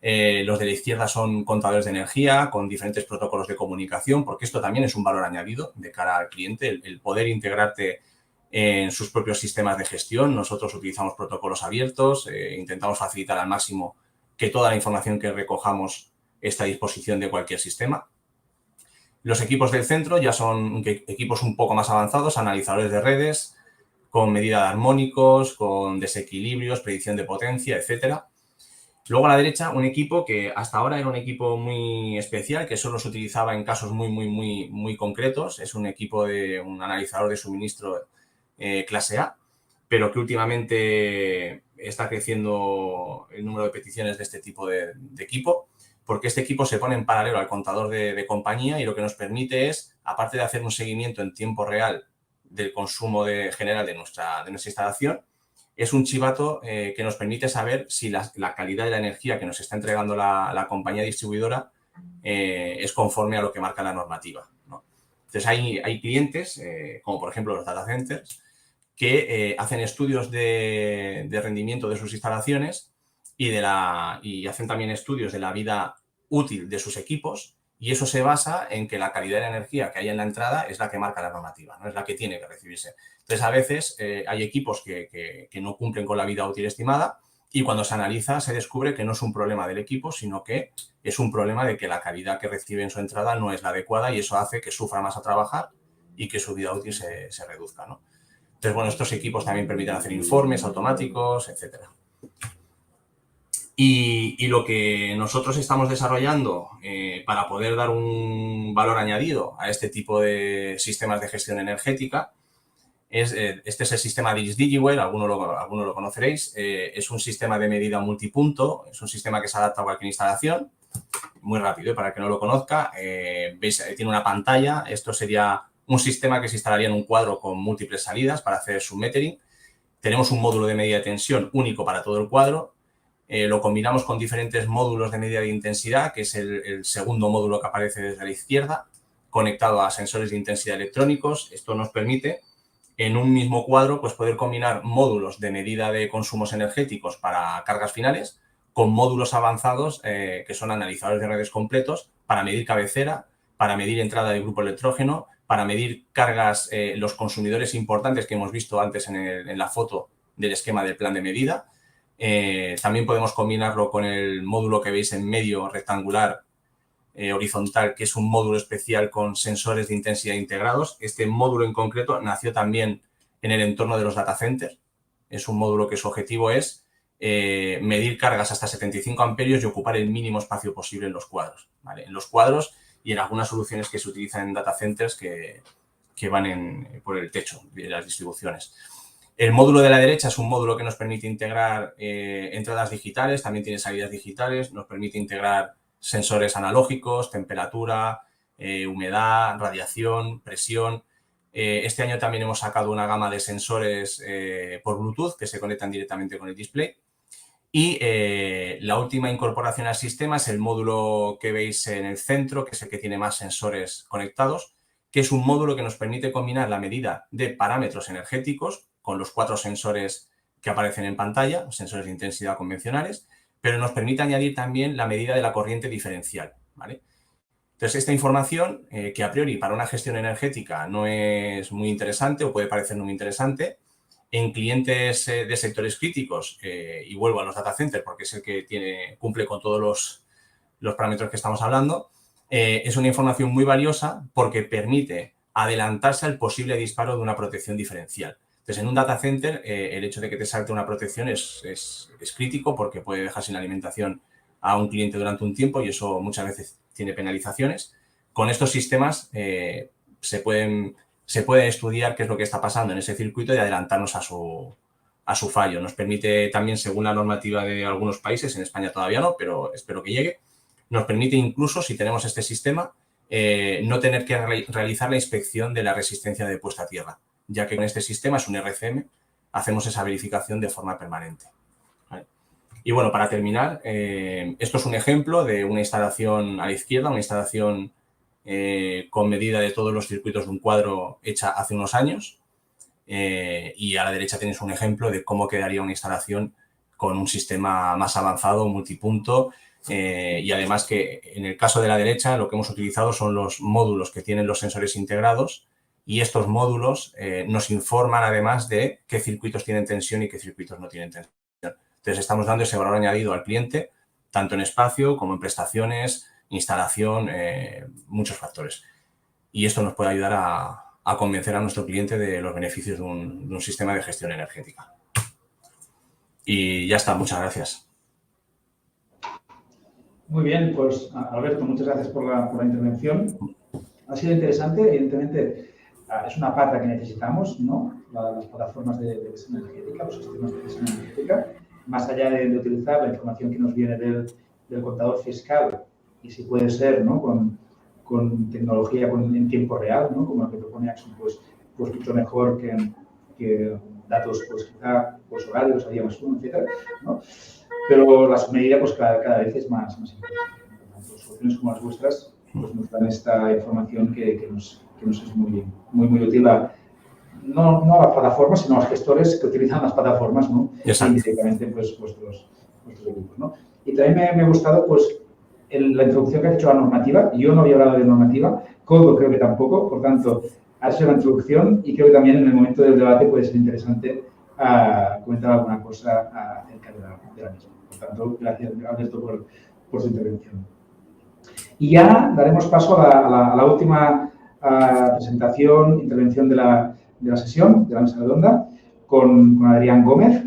Los de la izquierda son contadores de energía con diferentes protocolos de comunicación, porque esto también es un valor añadido de cara al cliente, el poder integrarte en sus propios sistemas de gestión. Nosotros utilizamos protocolos abiertos, intentamos facilitar al máximo que toda la información que recojamos esté a disposición de cualquier sistema. Los equipos del centro ya son equipos un poco más avanzados, analizadores de redes, con medida de armónicos, con desequilibrios, predicción de potencia, etcétera. Luego a la derecha, un equipo que hasta ahora era un equipo muy especial, que solo se utilizaba en casos muy concretos. Es un equipo de un analizador de suministro clase A, pero que últimamente está creciendo el número de peticiones de este tipo de equipo, porque este equipo se pone en paralelo al contador de compañía y lo que nos permite es, aparte de hacer un seguimiento en tiempo real del consumo general de nuestra instalación, es un chivato que nos permite saber si la calidad de la energía que nos está entregando la compañía distribuidora es conforme a lo que marca la normativa, ¿no? Entonces, hay clientes, como por ejemplo los data centers, que hacen estudios de rendimiento de sus instalaciones y hacen también estudios de la vida útil de sus equipos, y eso se basa en que la calidad de la energía que hay en la entrada es la que marca la normativa, no es la que tiene que recibirse. Entonces, a veces hay equipos que no cumplen con la vida útil estimada, y cuando se analiza se descubre que no es un problema del equipo, sino que es un problema de que la calidad que recibe en su entrada no es la adecuada, y eso hace que sufra más a trabajar y que su vida útil se reduzca, ¿no? Entonces, bueno, estos equipos también permiten hacer informes automáticos, etcétera. Y lo que nosotros estamos desarrollando para poder dar un valor añadido a este tipo de sistemas de gestión energética este es el sistema DigiWare, algunos lo conoceréis. Es un sistema de medida multipunto, es un sistema que se adapta a cualquier instalación. Muy rápido, para el que no lo conozca. Veis, tiene una pantalla. Esto sería un sistema que se instalaría en un cuadro con múltiples salidas para hacer submetering. Tenemos un módulo de medida de tensión único para todo el cuadro. Lo combinamos con diferentes módulos de medida de intensidad, que es el segundo módulo que aparece desde la izquierda, conectado a sensores de intensidad electrónicos. Esto nos permite, en un mismo cuadro, pues poder combinar módulos de medida de consumos energéticos para cargas finales con módulos avanzados que son analizadores de redes completos para medir cabecera, para medir entrada de grupo electrógeno, para medir cargas, los consumidores importantes que hemos visto antes en la foto del esquema del plan de medida. También podemos combinarlo con el módulo que veis en medio, rectangular, horizontal, que es un módulo especial con sensores de intensidad integrados. Este módulo en concreto nació también en el entorno de los data centers. Es un módulo que su objetivo es medir cargas hasta 75 amperios y ocupar el mínimo espacio posible en los cuadros, ¿vale? En los cuadros y en algunas soluciones que se utilizan en data centers que van por el techo de las distribuciones. El módulo de la derecha es un módulo que nos permite integrar entradas digitales, también tiene salidas digitales, nos permite integrar sensores analógicos, temperatura, humedad, radiación, presión. Este año también hemos sacado una gama de sensores por Bluetooth que se conectan directamente con el display. Y la última incorporación al sistema es el módulo que veis en el centro, que es el que tiene más sensores conectados, que es un módulo que nos permite combinar la medida de parámetros energéticos con los 4 sensores que aparecen en pantalla, los sensores de intensidad convencionales, pero nos permite añadir también la medida de la corriente diferencial, ¿vale? Entonces, esta información, que a priori para una gestión energética no es muy interesante o puede parecer muy interesante, en clientes de sectores críticos, y vuelvo a los data centers porque es el que cumple con todos los parámetros que estamos hablando, es una información muy valiosa porque permite adelantarse al posible disparo de una protección diferencial. Entonces, en un data center, el hecho de que te salte una protección es crítico porque puede dejar sin alimentación a un cliente durante un tiempo y eso muchas veces tiene penalizaciones. Con estos sistemas se puede estudiar qué es lo que está pasando en ese circuito y adelantarnos a su fallo. Nos permite también, según la normativa de algunos países, en España todavía no, pero espero que llegue, nos permite incluso, si tenemos este sistema, no tener que realizar la inspección de la resistencia de puesta a tierra, ya que con este sistema, es un RCM, hacemos esa verificación de forma permanente, ¿vale? Y bueno, para terminar, esto es un ejemplo de una instalación a la izquierda, una instalación con medida de todos los circuitos de un cuadro hecha hace unos años, y a la derecha tenéis un ejemplo de cómo quedaría una instalación con un sistema más avanzado, multipunto, y además que en el caso de la derecha lo que hemos utilizado son los módulos que tienen los sensores integrados y estos módulos nos informan además de qué circuitos tienen tensión y qué circuitos no tienen tensión. Entonces, estamos dando ese valor añadido al cliente, tanto en espacio como en prestaciones, instalación, muchos factores. Y esto nos puede ayudar a convencer a nuestro cliente de los beneficios de un sistema de gestión energética. Y ya está, muchas gracias. Muy bien, pues Alberto, muchas gracias por la intervención. Ha sido interesante, evidentemente es una pata que necesitamos, ¿no? Las plataformas de gestión energética, los sistemas de gestión energética, más allá de utilizar la información que nos viene del contador fiscal y si puede ser, ¿no? con tecnología en tiempo real, ¿no? Como la que propone Axon, pues mucho mejor que datos, pues quizá pues horarios, a día más uno, etcétera, ¿no? Pero la submedida pues cada vez es más importante. Soluciones como las vuestras pues nos dan esta información que que nos es muy útil no a las plataformas, sino a los gestores que utilizan las plataformas, ¿no? Exacto. Y directamente pues, vuestros equipos, ¿no? Y también me ha gustado pues, la introducción que has hecho a la normativa. Yo no había hablado de normativa, Coldo creo que tampoco, por tanto, has hecho la introducción y creo que también en el momento del debate puede ser interesante comentar alguna cosa acerca de la misma. Por tanto, gracias, Alberto, por su intervención. Y ya daremos paso a la última intervención de la sesión, de la mesa redonda, con Adrián Gómez.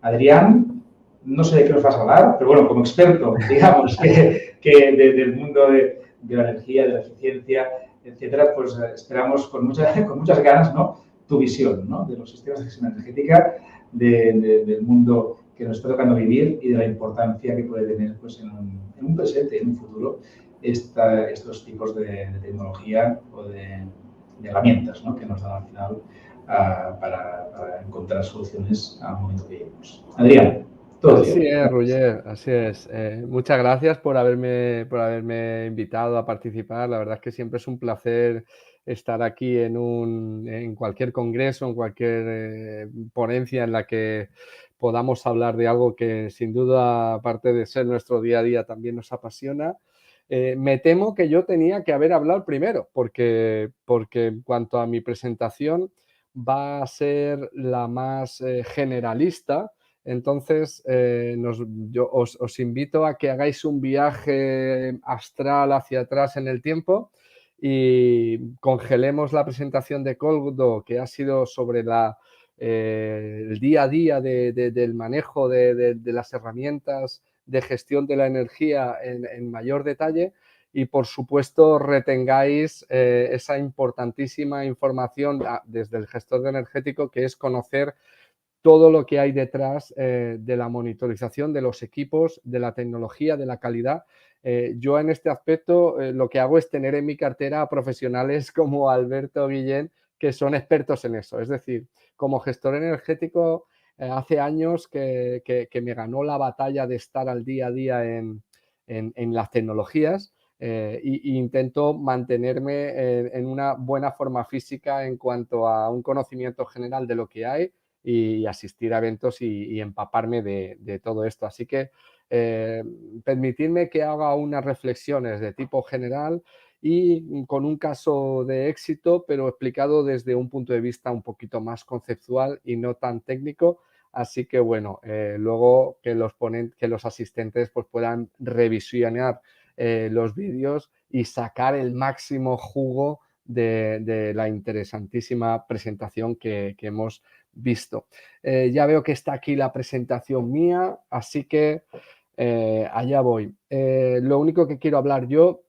Adrián, no sé de qué nos vas a hablar, pero bueno, como experto, digamos, que del mundo de la energía, de la eficiencia, etcétera, pues esperamos con muchas ganas, ¿no?, tu visión, ¿no?, de los sistemas de gestión energética, del mundo que nos está tocando vivir y de la importancia que puede tener pues, en un presente, en un futuro, estos tipos de tecnología o de herramientas, ¿no?, que nos dan al final para encontrar soluciones al momento que lleguemos. Adrián, todo Así bien. es, Roger, así es. Muchas gracias por haberme invitado a participar. La verdad es que siempre es un placer estar aquí en cualquier congreso, en cualquier ponencia en la que podamos hablar de algo que sin duda, aparte de ser nuestro día a día, también nos apasiona. Me temo que yo tenía que haber hablado primero, porque en cuanto a mi presentación va a ser la más generalista. Entonces, yo os invito a que hagáis un viaje astral hacia atrás en el tiempo y congelemos la presentación de Coldo, que ha sido sobre el día a día del manejo de las herramientas de gestión de la energía en mayor detalle y, por supuesto, retengáis esa importantísima información desde el gestor energético, que es conocer todo lo que hay detrás de la monitorización de los equipos, de la tecnología, de la calidad. Yo en este aspecto lo que hago es tener en mi cartera a profesionales como Alberto Guillén, que son expertos en eso. Es decir, como gestor energético, hace años que me ganó la batalla de estar al día a día en las tecnologías e intento mantenerme en una buena forma física en cuanto a un conocimiento general de lo que hay y asistir a eventos y empaparme de todo esto. Así que permitidme que haga unas reflexiones de tipo general y con un caso de éxito, pero explicado desde un punto de vista un poquito más conceptual y no tan técnico. Así que, bueno, luego que los asistentes pues, puedan revisionar los vídeos y sacar el máximo jugo de la interesantísima presentación que hemos visto. Ya veo que está aquí la presentación mía, así que allá voy. Lo único que quiero hablar yo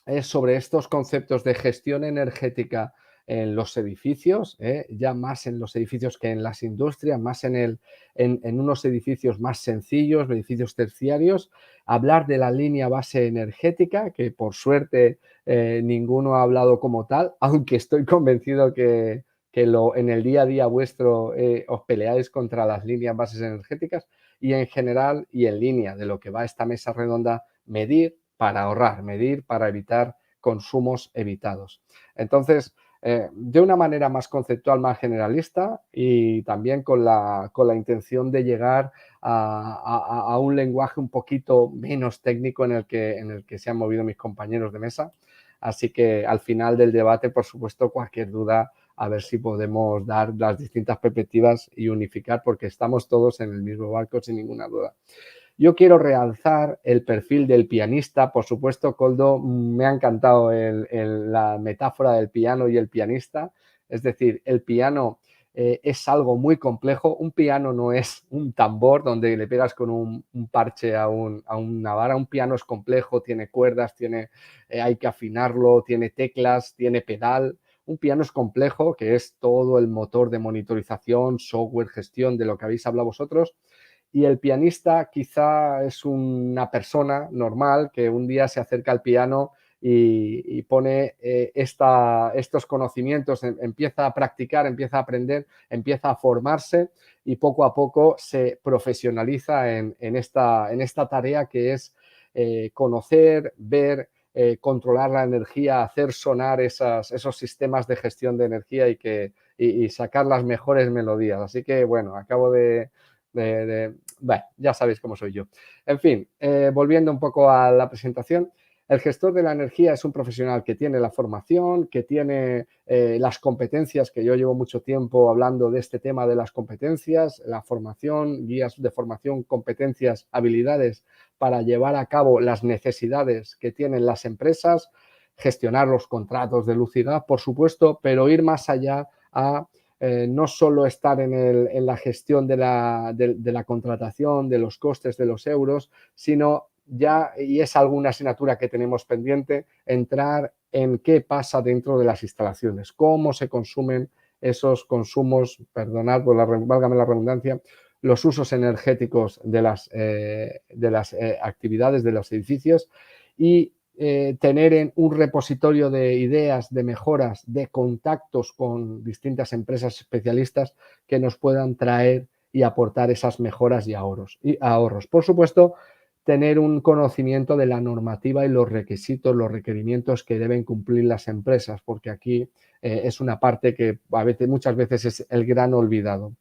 es sobre estos conceptos de gestión energética en los edificios, ya más en los edificios que en las industrias, más en unos edificios más sencillos, edificios terciarios, hablar de la línea base energética, que por suerte ninguno ha hablado como tal, aunque estoy convencido que en el día a día vuestro os peleáis contra las líneas bases energéticas y en general y en línea de lo que va esta mesa redonda, medir para ahorrar, medir para evitar consumos evitados. Entonces, de una manera más conceptual, más generalista y también con la intención de llegar a un lenguaje un poquito menos técnico en el que se han movido mis compañeros de mesa. Así que al final del debate, por supuesto, cualquier duda, a ver si podemos dar las distintas perspectivas y unificar, porque estamos todos en el mismo barco sin ninguna duda. Yo quiero realzar el perfil del pianista. Por supuesto, Coldo, me ha encantado la metáfora del piano y el pianista. Es decir, el piano es algo muy complejo. Un piano no es un tambor donde le pegas con un parche a una vara. Un piano es complejo, tiene cuerdas, hay que afinarlo, tiene teclas, tiene pedal. Un piano es complejo, que es todo el motor de monitorización, software, gestión, de lo que habéis hablado vosotros. Y el pianista quizá es una persona normal que un día se acerca al piano y pone estos conocimientos, empieza a practicar, empieza a aprender, empieza a formarse y poco a poco se profesionaliza en esta tarea que es conocer, ver, controlar la energía, hacer sonar esos sistemas de gestión de energía y sacar las mejores melodías. Así que, bueno, acabo bueno, ya sabéis cómo soy yo. En fin, volviendo un poco a la presentación, el gestor de la energía es un profesional que tiene la formación, que tiene las competencias, que yo llevo mucho tiempo hablando de este tema de las competencias, la formación, guías de formación, competencias, habilidades para llevar a cabo las necesidades que tienen las empresas, gestionar los contratos de luz y gas, por supuesto, pero ir más allá a no solo estar en la gestión de la contratación, de los costes, de los euros, sino ya, y es alguna asignatura que tenemos pendiente, entrar en qué pasa dentro de las instalaciones, cómo se consumen esos consumos, perdonad, válgame la redundancia, los usos energéticos de las actividades de los edificios y tener un repositorio de ideas, de mejoras, de contactos con distintas empresas especialistas que nos puedan traer y aportar esas mejoras y ahorros. Por supuesto, tener un conocimiento de la normativa y los requisitos, los requerimientos que deben cumplir las empresas, porque aquí es una parte que muchas veces es el gran olvidado.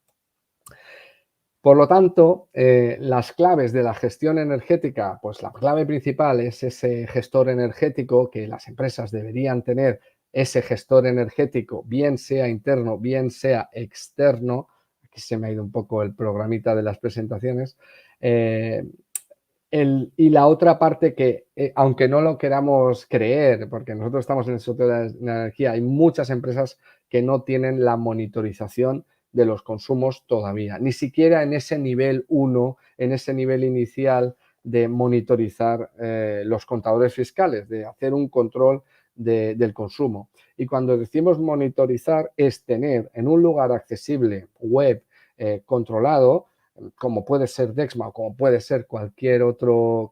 Por lo tanto, las claves de la gestión energética, pues la clave principal es ese gestor energético que las empresas deberían tener, ese gestor energético, bien sea interno, bien sea externo. Aquí se me ha ido un poco el programita de las presentaciones. Y la otra parte que, aunque no lo queramos creer, porque nosotros estamos en el sector de la energía, hay muchas empresas que no tienen la monitorización de los consumos todavía, ni siquiera en ese nivel 1, en ese nivel inicial de monitorizar los contadores fiscales, de hacer un control del consumo. Y cuando decimos monitorizar es tener en un lugar accesible, web, controlado, como puede ser Dexma o como puede ser cualquier otro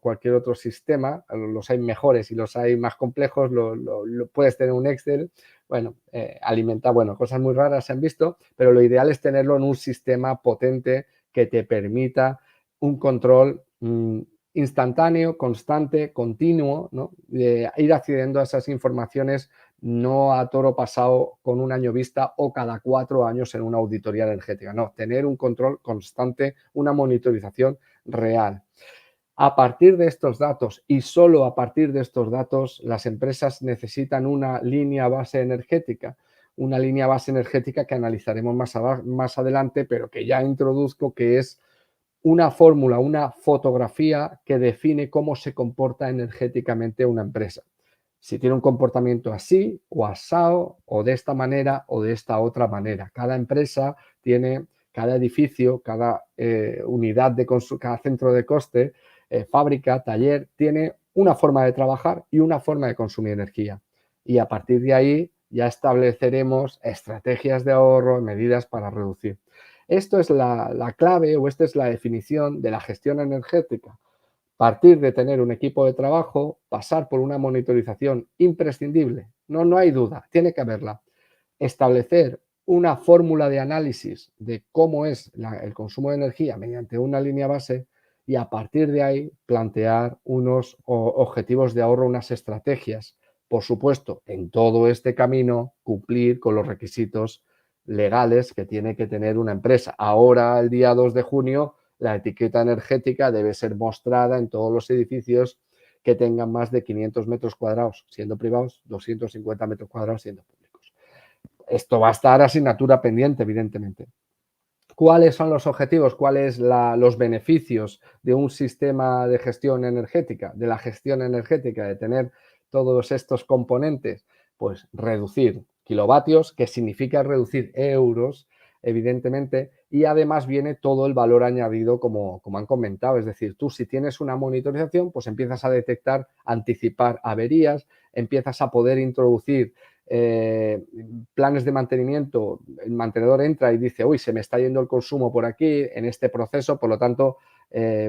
sistema, los hay mejores y los hay más complejos, puedes tener un Excel, bueno, cosas muy raras se han visto, pero lo ideal es tenerlo en un sistema potente que te permita un control instantáneo, constante, continuo, ¿no? De ir accediendo a esas informaciones no a toro pasado con un año vista o cada 4 años en una auditoría energética. No, tener un control constante, una monitorización real. A partir de estos datos y solo a partir de estos datos, las empresas necesitan una línea base energética. Una línea base energética que analizaremos más adelante, pero que ya introduzco, que es una fórmula, una fotografía que define cómo se comporta energéticamente una empresa. Si tiene un comportamiento así o asao o de esta manera o de esta otra manera. Cada empresa tiene, cada edificio, cada unidad de consumo, cada centro de coste, fábrica, taller, tiene una forma de trabajar y una forma de consumir energía. Y a partir de ahí ya estableceremos estrategias de ahorro, medidas para reducir. Esto es la clave o esta es la definición de la gestión energética. Partir de tener un equipo de trabajo, pasar por una monitorización imprescindible, no hay duda, tiene que haberla. Establecer una fórmula de análisis de cómo es el consumo de energía mediante una línea base y a partir de ahí plantear unos objetivos de ahorro, unas estrategias. Por supuesto, en todo este camino, cumplir con los requisitos legales que tiene que tener una empresa. Ahora, el día 2 de junio, la etiqueta energética debe ser mostrada en todos los edificios que tengan más de 500 metros cuadrados, siendo privados, 250 metros cuadrados, siendo públicos. Esto va a estar asignatura pendiente, evidentemente. ¿Cuáles son los objetivos? ¿Cuáles los beneficios de un sistema de gestión energética, de la gestión energética, de tener todos estos componentes? Pues reducir kilovatios, que significa reducir euros, evidentemente, y además viene todo el valor añadido, como han comentado. Es decir, tú si tienes una monitorización, pues empiezas a detectar, anticipar averías, empiezas a poder introducir planes de mantenimiento. El mantenedor entra y dice, uy, se me está yendo el consumo por aquí en este proceso, por lo tanto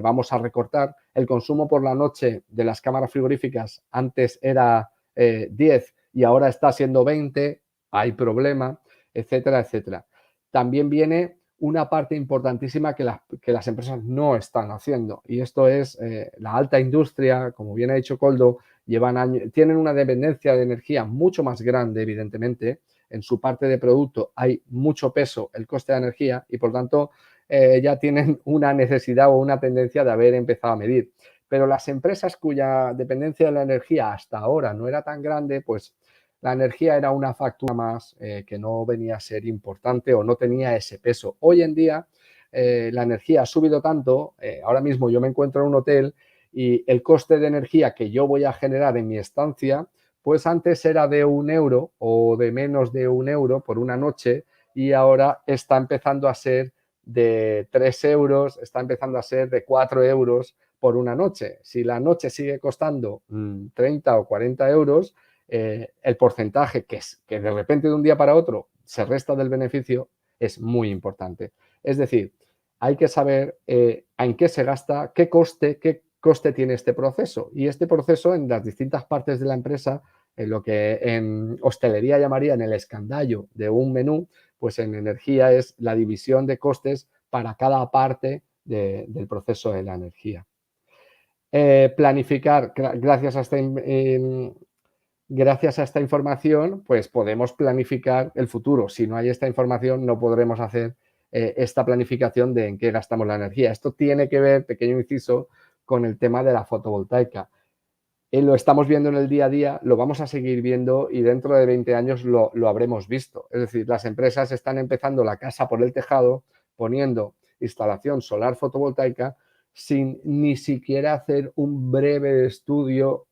vamos a recortar. El consumo por la noche de las cámaras frigoríficas antes era 10 y ahora está siendo 20, hay problema, etcétera, etcétera. También viene una parte importantísima que las empresas no están haciendo y esto es la alta industria, como bien ha dicho Koldo, llevan años, tienen una dependencia de energía mucho más grande, evidentemente. En su parte de producto hay mucho peso el coste de energía y, por tanto, ya tienen una necesidad o una tendencia de haber empezado a medir. Pero las empresas cuya dependencia de la energía hasta ahora no era tan grande, pues la energía era una factura más que no venía a ser importante o no tenía ese peso. Hoy en día la energía ha subido tanto, ahora mismo yo me encuentro en un hotel y el coste de energía que yo voy a generar en mi estancia, pues antes era de 1 euro o de menos de 1 euro por una noche y ahora está empezando a ser de 3 euros, está empezando a ser de 4 euros por una noche. Si la noche sigue costando 30 o 40 euros, el porcentaje que de repente de un día para otro se resta del beneficio es muy importante. Es decir, hay que saber en qué se gasta, qué coste tiene este proceso. Y este proceso en las distintas partes de la empresa, en lo que en hostelería llamarían el escandallo de un menú, pues en energía es la división de costes para cada parte del proceso de la energía. Planificar, gracias a esta información, pues podemos planificar el futuro. Si no hay esta información, no podremos hacer esta planificación de en qué gastamos la energía. Esto tiene que ver, pequeño inciso, con el tema de la fotovoltaica. Lo estamos viendo en el día a día, lo vamos a seguir viendo y dentro de 20 años lo habremos visto. Es decir, las empresas están empezando la casa por el tejado, poniendo instalación solar fotovoltaica sin ni siquiera hacer un breve estudio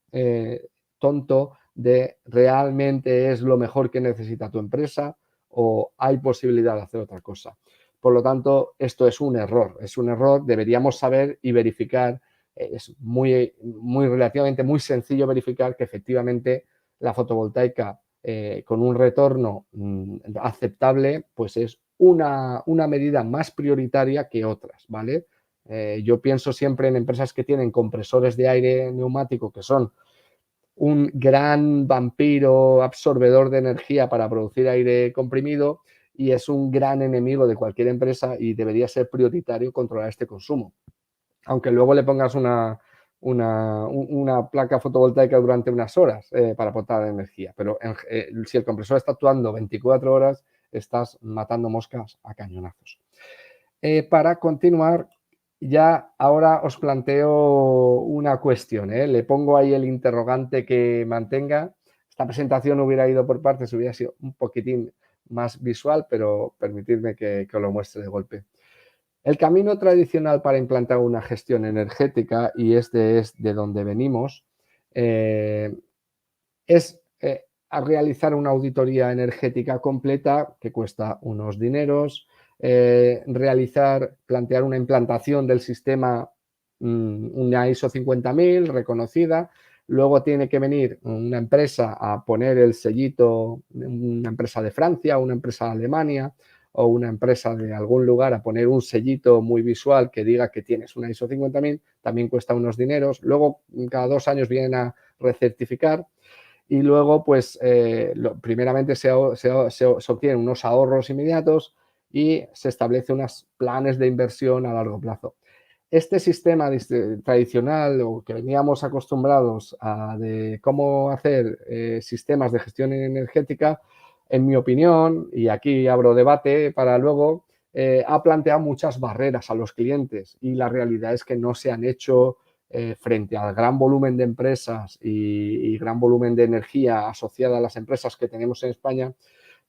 tonto de realmente es lo mejor que necesita tu empresa o hay posibilidad de hacer otra cosa. Por lo tanto, esto es un error, deberíamos saber y verificar. Es relativamente muy sencillo verificar que efectivamente la fotovoltaica con un retorno aceptable, pues es una medida más prioritaria que otras, ¿vale? Yo pienso siempre en empresas que tienen compresores de aire neumático que son un gran vampiro absorbedor de energía para producir aire comprimido y es un gran enemigo de cualquier empresa y debería ser prioritario controlar este consumo. Aunque luego le pongas una placa fotovoltaica durante unas horas para aportar energía. Pero si el compresor está actuando 24 horas, estás matando moscas a cañonazos. Para continuar, ya ahora os planteo una cuestión. Le pongo ahí el interrogante que mantenga. Esta presentación hubiera ido por partes, hubiera sido un poquitín más visual, pero permitidme que os lo muestre de golpe. El camino tradicional para implantar una gestión energética, y este es de donde venimos, es a realizar una auditoría energética completa que cuesta unos dineros, plantear una implantación del sistema, una ISO 50000 reconocida, luego tiene que venir una empresa a poner el sellito, una empresa de Francia, una empresa de Alemania, o una empresa de algún lugar a poner un sellito muy visual que diga que tienes una ISO 50000, también cuesta unos dineros. Luego, cada 2 años vienen a recertificar y luego, pues, primeramente se obtienen unos ahorros inmediatos y se establece unos planes de inversión a largo plazo. Este sistema tradicional o que veníamos acostumbrados a de cómo hacer sistemas de gestión energética, en mi opinión, y aquí abro debate para luego, ha planteado muchas barreras a los clientes y la realidad es que no se han hecho frente al gran volumen de empresas y gran volumen de energía asociada a las empresas que tenemos en España,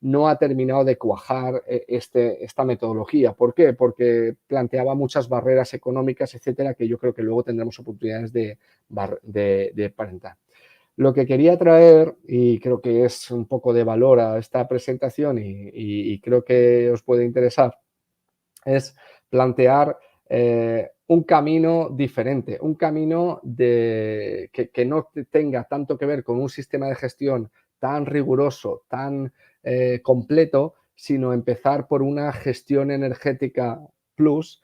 no ha terminado de cuajar esta metodología. ¿Por qué? Porque planteaba muchas barreras económicas, etcétera, que yo creo que luego tendremos oportunidades de parentar. Lo que quería traer, y creo que es un poco de valor a esta presentación y creo que os puede interesar, es plantear un camino diferente, un camino que no tenga tanto que ver con un sistema de gestión tan riguroso, tan completo, sino empezar por una gestión energética plus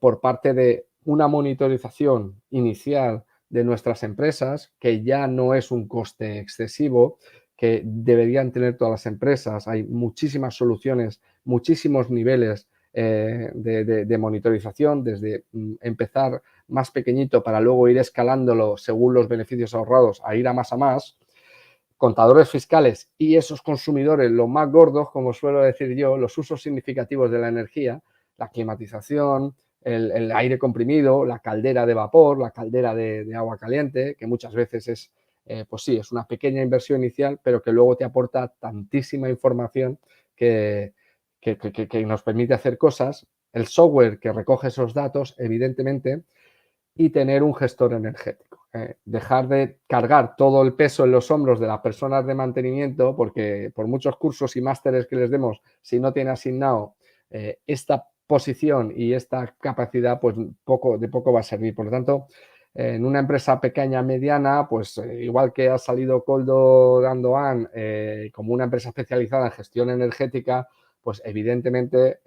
por parte de una monitorización inicial de nuestras empresas, que ya no es un coste excesivo, que deberían tener todas las empresas. Hay muchísimas soluciones, muchísimos niveles de monitorización, desde empezar más pequeñito para luego ir escalándolo según los beneficios ahorrados a ir a más, contadores fiscales y esos consumidores, los más gordos, como suelo decir yo, los usos significativos de la energía, la climatización, el aire comprimido, la caldera de vapor, la caldera de agua caliente, que muchas veces es, pues sí, es una pequeña inversión inicial, pero que luego te aporta tantísima información que nos permite hacer cosas. El software que recoge esos datos, evidentemente, y tener un gestor energético. Dejar de cargar todo el peso en los hombros de las personas de mantenimiento, porque por muchos cursos y másteres que les demos, si no tiene asignado esta posición y esta capacidad, pues de poco va a servir. Por lo tanto, en una empresa pequeña, mediana, pues igual que ha salido Coldo Dandoan como una empresa especializada en gestión energética, pues evidentemente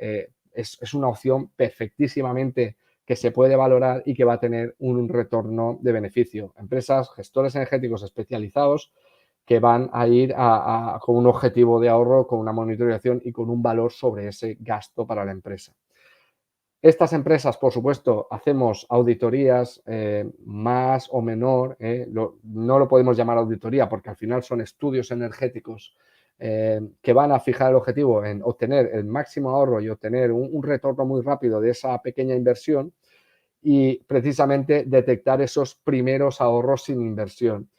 es una opción perfectísimamente que se puede valorar y que va a tener un retorno de beneficio. Empresas, gestores energéticos especializados que van a ir con un objetivo de ahorro, con una monitorización y con un valor sobre ese gasto para la empresa. Estas empresas, por supuesto, hacemos auditorías más o menor, no lo podemos llamar auditoría porque al final son estudios energéticos que van a fijar el objetivo en obtener el máximo ahorro y obtener un retorno muy rápido de esa pequeña inversión y precisamente detectar esos primeros ahorros sin inversión.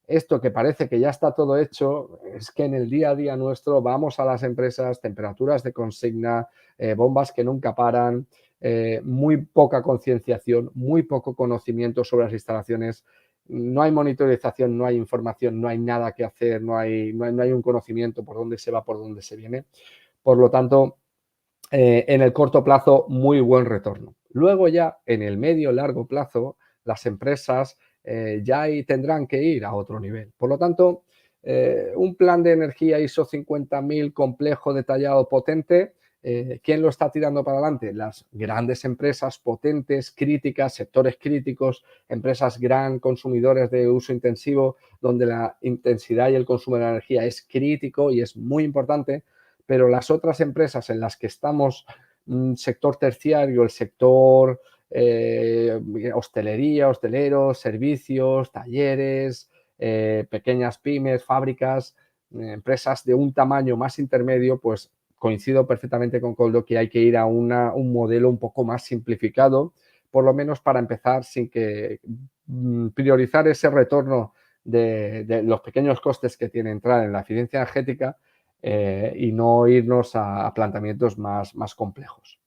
Esto que parece que ya está todo hecho, es que en el día a día nuestro vamos a las empresas, temperaturas de consigna, bombas que nunca paran, muy poca concienciación, muy poco conocimiento sobre las instalaciones, no hay monitorización, no hay información, no hay nada que hacer, no hay un conocimiento por dónde se va, por dónde se viene. Por lo tanto, en el corto plazo, muy buen retorno. Luego ya en el medio largo plazo, las empresas ya tendrán que ir a otro nivel. Por lo tanto, un plan de energía ISO 50000 complejo, detallado, potente, ¿quién lo está tirando para adelante? Las grandes empresas potentes, críticas, sectores críticos, empresas gran consumidores de uso intensivo, donde la intensidad y el consumo de la energía es crítico y es muy importante, pero las otras empresas en las que estamos, sector terciario, el sector hostelería, hosteleros, servicios, talleres, pequeñas pymes, fábricas, empresas de un tamaño más intermedio, pues coincido perfectamente con Coldo que hay que ir a un modelo un poco más simplificado, por lo menos para empezar sin que priorizar ese retorno de los pequeños costes que tiene entrar en la eficiencia energética y no irnos a planteamientos más complejos.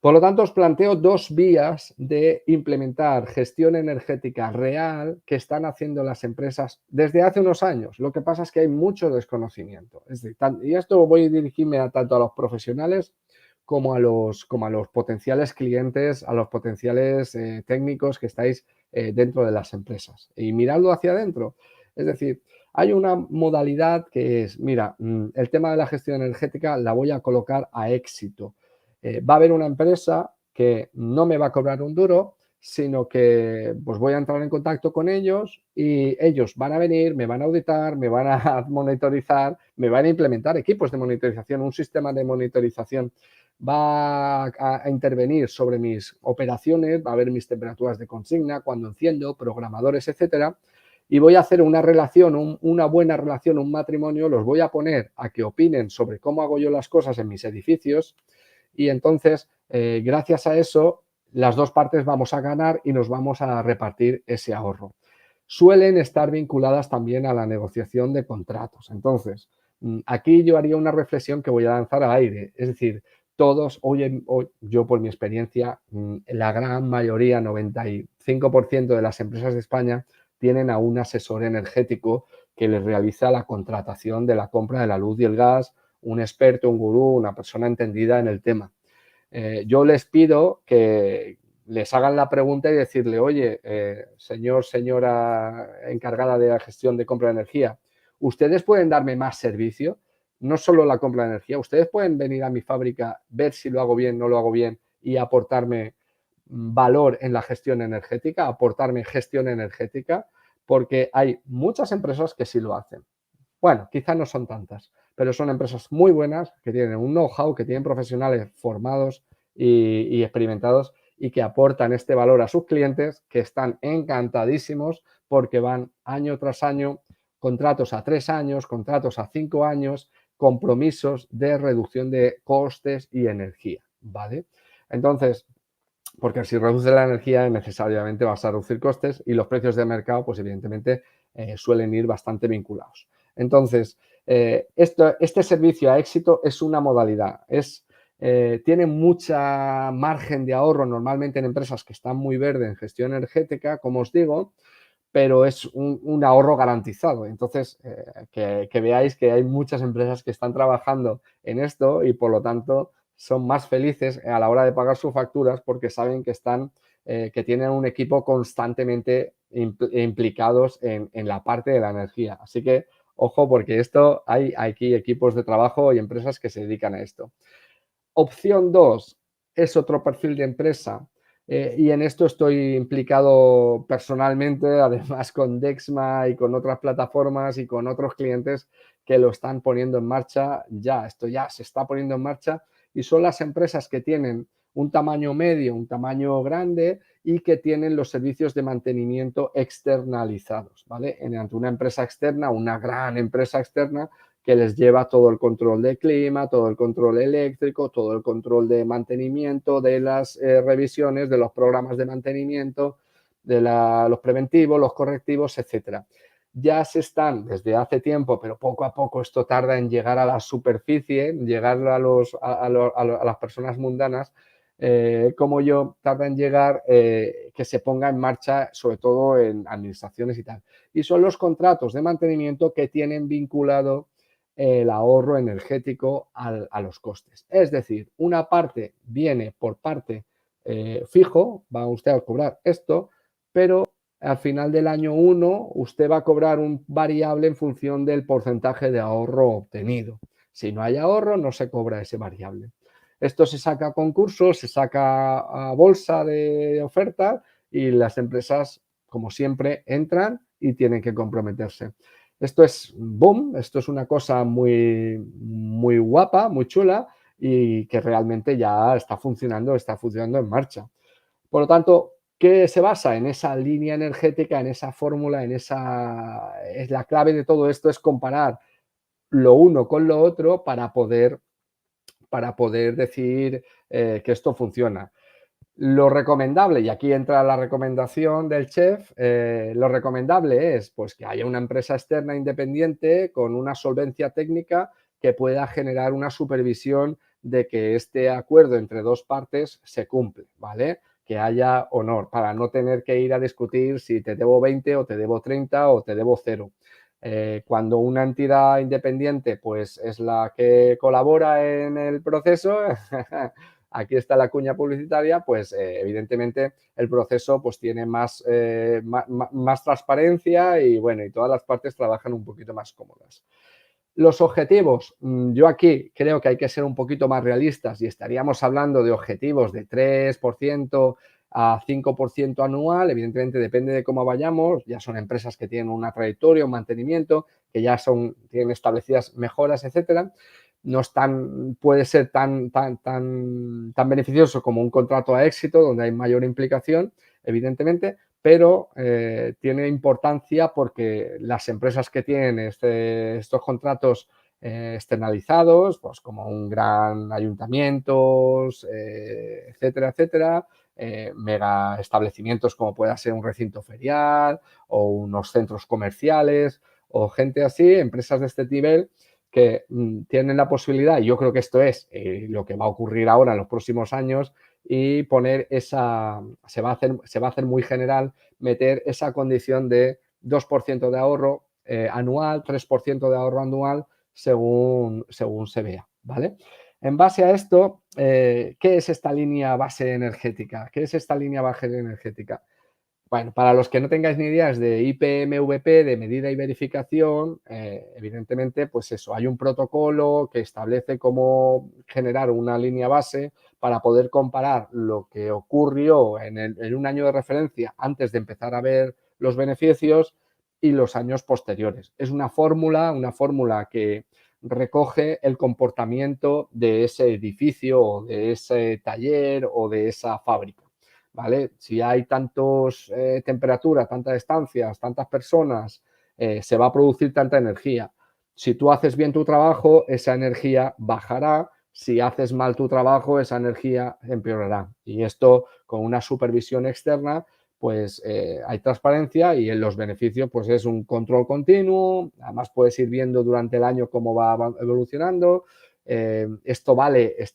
Por lo tanto, os planteo dos vías de implementar gestión energética real que están haciendo las empresas desde hace unos años. Lo que pasa es que hay mucho desconocimiento. Es decir, y esto voy a dirigirme tanto a los profesionales como a los potenciales clientes, a los potenciales técnicos que estáis dentro de las empresas. Y miradlo hacia adentro. Es decir, hay una modalidad que es, mira, el tema de la gestión energética la voy a colocar a éxito. Va a haber una empresa que no me va a cobrar un duro, sino que pues voy a entrar en contacto con ellos y ellos van a venir, me van a auditar, me van a monitorizar, me van a implementar equipos de monitorización, un sistema de monitorización va a intervenir sobre mis operaciones, va a ver mis temperaturas de consigna, cuando enciendo, programadores, etcétera, y voy a hacer una relación, una buena relación, un matrimonio, los voy a poner a que opinen sobre cómo hago yo las cosas en mis edificios. Y entonces, gracias a eso, las dos partes vamos a ganar y nos vamos a repartir ese ahorro. Suelen estar vinculadas también a la negociación de contratos. Entonces, aquí yo haría una reflexión que voy a lanzar al aire. Es decir, todos, hoy yo por mi experiencia, la gran mayoría, 95% de las empresas de España tienen a un asesor energético que les realiza la contratación de la compra de la luz y el gas, un experto, un gurú, una persona entendida en el tema. Yo les pido que les hagan la pregunta y decirle, oye, señora encargada de la gestión de compra de energía, ¿ustedes pueden darme más servicio? No solo la compra de energía, ustedes pueden venir a mi fábrica, ver si lo hago bien, no lo hago bien y aportarme valor en la gestión energética, aportarme gestión energética, porque hay muchas empresas que sí lo hacen. Bueno, quizás no son tantas, pero son empresas muy buenas, que tienen un know-how, que tienen profesionales formados y experimentados y que aportan este valor a sus clientes, que están encantadísimos porque van año tras año, contratos a 3 años, contratos a 5 años, compromisos de reducción de costes y energía, ¿vale? Entonces, porque si reduces la energía necesariamente vas a reducir costes y los precios de mercado, pues evidentemente suelen ir bastante vinculados. Entonces, este servicio a éxito es una modalidad, tiene mucha margen de ahorro normalmente en empresas que están muy verde en gestión energética, como os digo, pero es un ahorro garantizado. Entonces, que veáis que hay muchas empresas que están trabajando en esto y por lo tanto son más felices a la hora de pagar sus facturas porque saben que tienen un equipo constantemente implicados en la parte de la energía. Así que, ojo, porque hay aquí equipos de trabajo y empresas que se dedican a esto. Opción 2 es otro perfil de empresa y en esto estoy implicado personalmente, además con Dexma y con otras plataformas y con otros clientes que lo están poniendo en marcha ya. Esto ya se está poniendo en marcha y son las empresas que tienen un tamaño medio, un tamaño grande y que tienen los servicios de mantenimiento externalizados, ¿vale? Ante una empresa externa, una gran empresa externa, que les lleva todo el control de clima, todo el control eléctrico, todo el control de mantenimiento, de las revisiones, de los programas de mantenimiento, de los preventivos, los correctivos, etcétera. Ya se están desde hace tiempo, pero poco a poco esto tarda en llegar a la superficie, llegar a las personas mundanas, como yo, tarda en llegar que se ponga en marcha, sobre todo en administraciones y tal. Y son los contratos de mantenimiento que tienen vinculado el ahorro energético a los costes. Es decir, una parte viene por parte fijo, va usted a cobrar esto, pero al final del año 1 usted va a cobrar un variable en función del porcentaje de ahorro obtenido. Si no hay ahorro, no se cobra ese variable. Esto se saca a concurso, se saca a bolsa de ofertas y las empresas, como siempre, entran y tienen que comprometerse. Esto es boom, esto es una cosa muy, muy guapa, muy chula y que realmente ya está funcionando en marcha. Por lo tanto, ¿qué se basa? En esa línea energética, en esa fórmula, es la clave de todo esto es comparar lo uno con lo otro para poder decir que esto funciona. Lo recomendable, y aquí entra la recomendación del chef, lo recomendable es pues, que haya una empresa externa independiente con una solvencia técnica que pueda generar una supervisión de que este acuerdo entre dos partes se cumple, ¿vale? Que haya honor para no tener que ir a discutir si te debo 20 o te debo 30 o te debo 0. Cuando una entidad independiente pues, es la que colabora en el proceso, aquí está la cuña publicitaria, pues evidentemente el proceso pues tiene más transparencia y bueno, y todas las partes trabajan un poquito más cómodas. Los objetivos, yo aquí creo que hay que ser un poquito más realistas y estaríamos hablando de objetivos de 3% a 5% anual, evidentemente depende de cómo vayamos, ya son empresas que tienen una trayectoria, un mantenimiento, que ya tienen establecidas mejoras, etcétera. No puede ser tan beneficioso como un contrato a éxito, donde hay mayor implicación, evidentemente, pero tiene importancia porque las empresas que tienen estos contratos externalizados, pues como un gran ayuntamientos, etcétera, etcétera, mega establecimientos como pueda ser un recinto ferial o unos centros comerciales o gente así, empresas de este nivel que tienen la posibilidad, y yo creo que esto es lo que va a ocurrir ahora en los próximos años, y poner se va a hacer muy general, meter esa condición de 2% de ahorro anual, 3% de ahorro anual, según se vea, ¿vale? En base a esto, ¿qué es esta línea base energética? ¿Qué es esta línea base energética? Bueno, para los que no tengáis ni ideas de IPMVP, de medida y verificación, evidentemente, pues eso, hay un protocolo que establece cómo generar una línea base para poder comparar lo que ocurrió en un año de referencia antes de empezar a ver los beneficios y los años posteriores. Es una fórmula que recoge el comportamiento de ese edificio o de ese taller o de esa fábrica, ¿vale? Si hay tantas temperaturas, tantas estancias, tantas personas, se va a producir tanta energía. Si tú haces bien tu trabajo, esa energía bajará. Si haces mal tu trabajo, esa energía empeorará. Y esto, con una supervisión externa, pues hay transparencia y en los beneficios pues es un control continuo. Además puedes ir viendo durante el año cómo va evolucionando. Esto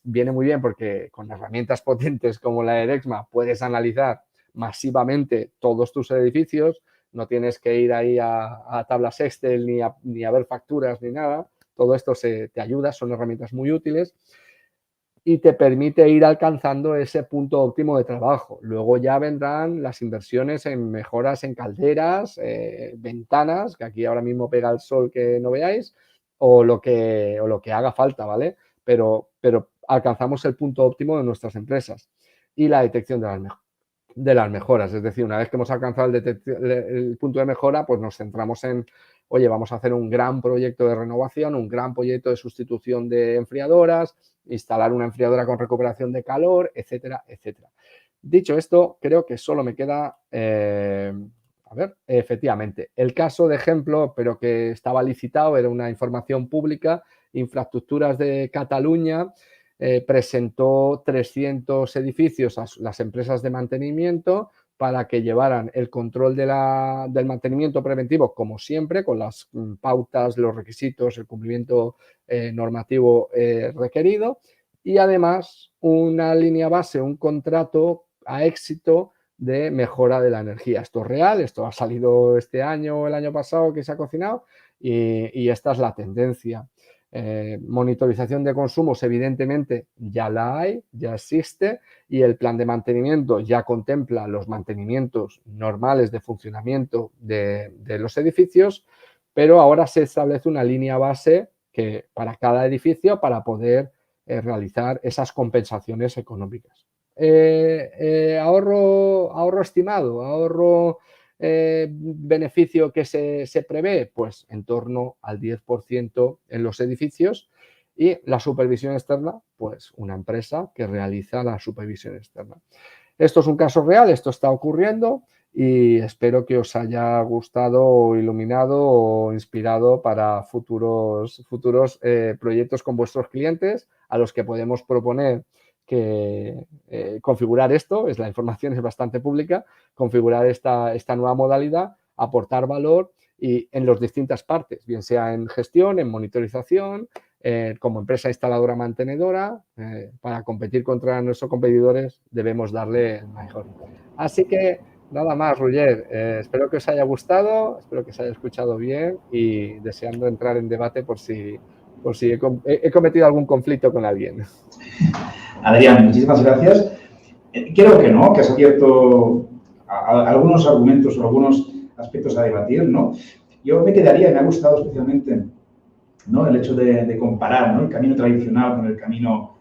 viene muy bien porque con herramientas potentes como la de Dexma puedes analizar masivamente todos tus edificios. No tienes que ir ahí a tablas Excel ni a ver facturas ni nada. Todo esto te ayuda, son herramientas muy útiles y te permite ir alcanzando ese punto óptimo de trabajo. Luego ya vendrán las inversiones en mejoras en calderas, ventanas, que aquí ahora mismo pega el sol que no veáis, o lo que haga falta, ¿vale? Pero alcanzamos el punto óptimo de nuestras empresas y la detección de las mejoras. Es decir, una vez que hemos alcanzado el punto de mejora, pues nos centramos en, oye, vamos a hacer un gran proyecto de renovación, un gran proyecto de sustitución de enfriadoras, instalar una enfriadora con recuperación de calor, etcétera, etcétera. Dicho esto, creo que solo me queda, efectivamente, el caso de ejemplo, pero que estaba licitado, era una información pública, Infraestructuras de Cataluña, presentó 300 edificios a las empresas de mantenimiento para que llevaran el control del mantenimiento preventivo, como siempre, con las pautas, los requisitos, el cumplimiento normativo requerido, y además una línea base, un contrato a éxito de mejora de la energía. Esto es real, esto ha salido este año o el año pasado que se ha cocinado y esta es la tendencia. Monitorización de consumos, evidentemente, ya la hay, ya existe y el plan de mantenimiento ya contempla los mantenimientos normales de funcionamiento de los edificios, pero ahora se establece una línea base que para cada edificio para poder realizar esas compensaciones económicas. Ahorro estimado, beneficio que se prevé, pues en torno al 10% en los edificios y la supervisión externa, pues una empresa que realiza la supervisión externa. Esto es un caso real, esto está ocurriendo y espero que os haya gustado o iluminado o inspirado para futuros proyectos con vuestros clientes a los que podemos proponer que configurar esto, la información es bastante pública, configurar esta nueva modalidad, aportar valor y en las distintas partes, bien sea en gestión, en monitorización, como empresa instaladora mantenedora, para competir contra nuestros competidores debemos darle el mejor. Así que nada más, Roger, espero que os haya gustado, espero que os haya escuchado bien y deseando entrar en debate por si he cometido algún conflicto con alguien. Adrián, muchísimas gracias. Creo que no, que has abierto algunos argumentos o algunos aspectos a debatir, ¿no? Yo me quedaría, me ha gustado especialmente, ¿no?, el hecho de comparar, ¿no?, el camino tradicional con el camino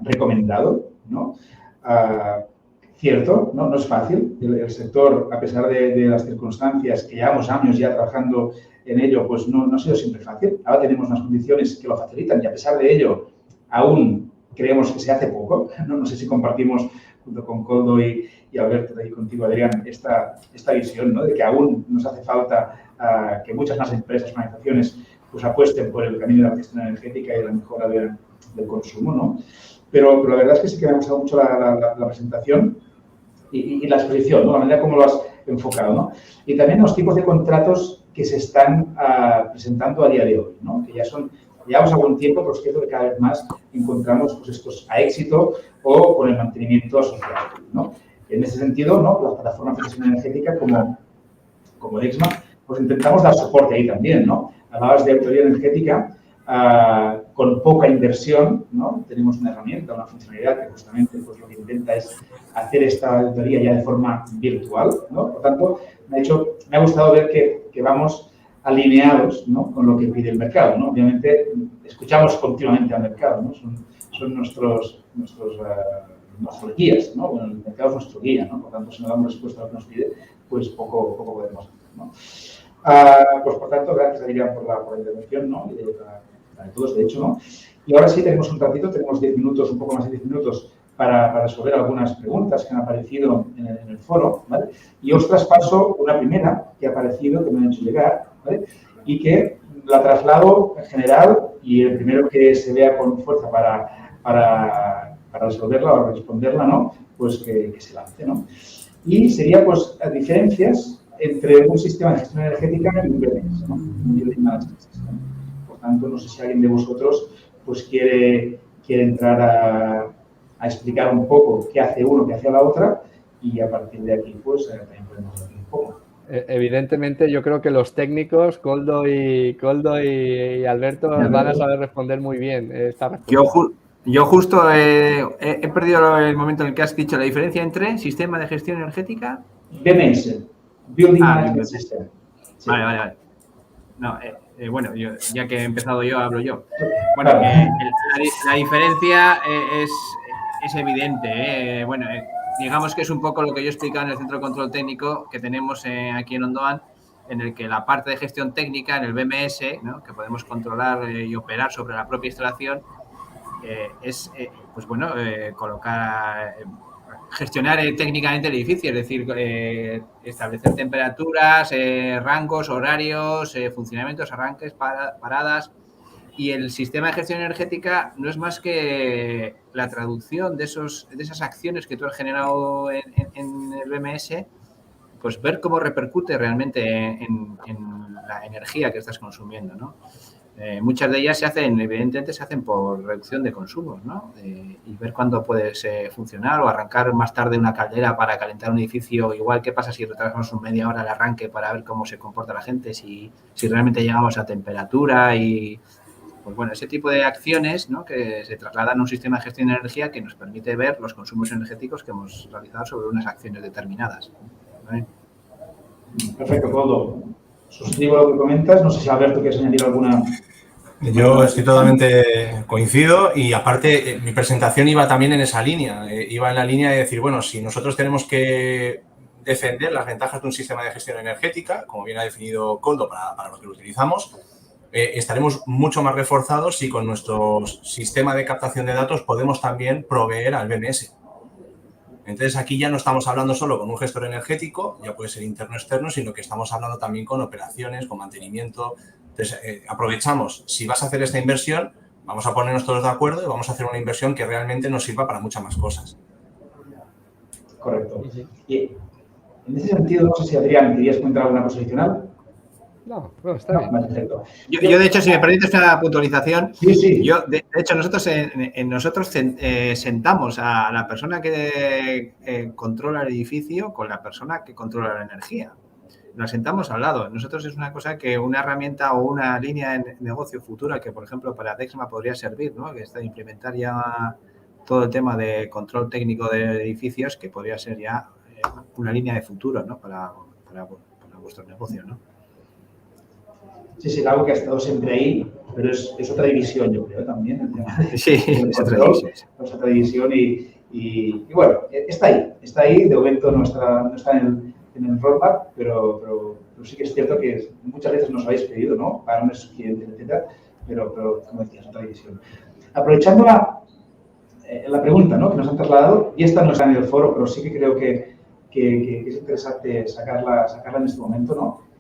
recomendado, ¿no? Cierto, no es fácil. El sector, a pesar de las circunstancias, que llevamos años ya trabajando en ello, pues no ha sido siempre fácil. Ahora tenemos unas condiciones que lo facilitan y a pesar de ello, aún creemos que se hace poco. No sé si compartimos junto con Koldo y Alberto y contigo, Adrián, esta visión, ¿no?, de que aún nos hace falta que muchas más empresas, organizaciones, pues apuesten por el camino de la gestión energética y la mejora del consumo, ¿no? Pero la verdad es que sí que me ha gustado mucho la presentación y la exposición, ¿no?, la manera como lo has enfocado, ¿no? Y también los tipos de contratos que se están presentando a día de hoy, ¿no?, que llevamos algún tiempo, pero es cierto que cada vez más encontramos pues, estos a éxito o con el mantenimiento asociado, ¿no? En ese sentido, ¿no?, las plataformas de gestión energética como Dexma, pues intentamos dar soporte ahí también, ¿no? Hablabas de auditoría energética, con poca inversión, ¿no? Tenemos una herramienta, una funcionalidad que justamente pues, lo que intenta es hacer esta auditoría ya de forma virtual, ¿no? Por tanto, me ha gustado ver que vamos alineados, ¿no?, con lo que pide el mercado, ¿no? Obviamente, escuchamos continuamente al mercado, ¿no? Son nuestros guías, ¿no? Bueno, el mercado es nuestro guía, ¿no? Por tanto, si no damos respuesta a lo que nos pide, pues poco podemos hacer, ¿no? Pues por tanto, gracias a Miriam por la intervención, ¿no? Y de todos, de hecho, ¿no? Y ahora sí tenemos un ratito, tenemos 10 minutos, un poco más de 10 minutos para resolver algunas preguntas que han aparecido en el foro, ¿vale? Y os traspaso una primera que ha aparecido, que me han hecho llegar, ¿vale? Y que la traslado en general y el primero que se vea con fuerza para resolverla o responderla, ¿no? Pues que se lance, ¿no? Y sería, pues, las diferencias entre un sistema de gestión energética y un BMS, ¿no? Por tanto, no sé si alguien de vosotros pues quiere entrar a explicar un poco qué hace uno, qué hace la otra, y a partir de aquí, pues, también podemos hablar un poco. Evidentemente, yo creo que los técnicos, Koldo y Alberto, van a saber responder muy bien esta respuesta. Yo justo he perdido el momento en el que has dicho la diferencia entre sistema de gestión energética. BMS, Building Management System. Sí. Vale. No, bueno, ya que he empezado yo, hablo yo. Bueno, la diferencia es evidente. Bueno, digamos que es un poco lo que yo he explicado en el Centro de Control Técnico que tenemos aquí en Ondoan, en el que la parte de gestión técnica, en el BMS, ¿no? Que podemos controlar y operar sobre la propia instalación, es, pues bueno, gestionar técnicamente el edificio, es decir, establecer temperaturas, rangos, horarios, funcionamientos, arranques, paradas. Y el sistema de gestión energética no es más que la traducción de esas acciones que tú has generado en el BMS, pues ver cómo repercute realmente en la energía que estás consumiendo, ¿no? Muchas de ellas evidentemente se hacen por reducción de consumos, ¿no? Y ver cuándo puedes funcionar o arrancar más tarde una caldera para calentar un edificio. Igual, ¿qué pasa si retrasamos media hora el arranque para ver cómo se comporta la gente, si realmente llegamos a temperatura? Y pues bueno, ese tipo de acciones, ¿no? Que se trasladan a un sistema de gestión de energía que nos permite ver los consumos energéticos que hemos realizado sobre unas acciones determinadas, ¿vale? Perfecto, Koldo. Suscribo lo que comentas. No sé si Alberto quieres añadir alguna. Yo estoy totalmente coincido y aparte mi presentación iba también en esa línea. Iba en la línea de decir, bueno, si nosotros tenemos que defender las ventajas de un sistema de gestión energética, como bien ha definido Koldo para lo que lo utilizamos, estaremos mucho más reforzados si con nuestro sistema de captación de datos podemos también proveer al BMS. Entonces, aquí ya no estamos hablando solo con un gestor energético, ya puede ser interno o externo, sino que estamos hablando también con operaciones, con mantenimiento. Entonces, aprovechamos, si vas a hacer esta inversión, vamos a ponernos todos de acuerdo y vamos a hacer una inversión que realmente nos sirva para muchas más cosas. Correcto. Y en ese sentido, no sé si Adrián, ¿querías comentar alguna cosa adicional? No, está bien. Perfecto. Yo, de hecho, si me permites una puntualización, sí. Yo, de hecho, nosotros sentamos a la persona que controla el edificio con la persona que controla la energía. Nos sentamos al lado. Nosotros es una cosa que una herramienta o una línea de negocio futura que, por ejemplo, para Dexma podría servir, ¿no? Que está de implementar ya todo el tema de control técnico de edificios, que podría ser ya una línea de futuro, ¿no? Para vuestro negocio, ¿no? Sí, algo que ha estado siempre ahí, pero es otra división, yo creo, también. El tema sí, es otra división. Es otra división y bueno, está ahí. De momento no está en el roadmap, pero sí que es cierto que muchas veces nos habéis pedido, ¿no? Para nuestros clientes, etcétera, pero como decías, otra división. Aprovechando la pregunta, ¿no? Que nos han trasladado, y esta no está en el foro, pero sí que creo que es interesante sacarla en este momento, ¿no?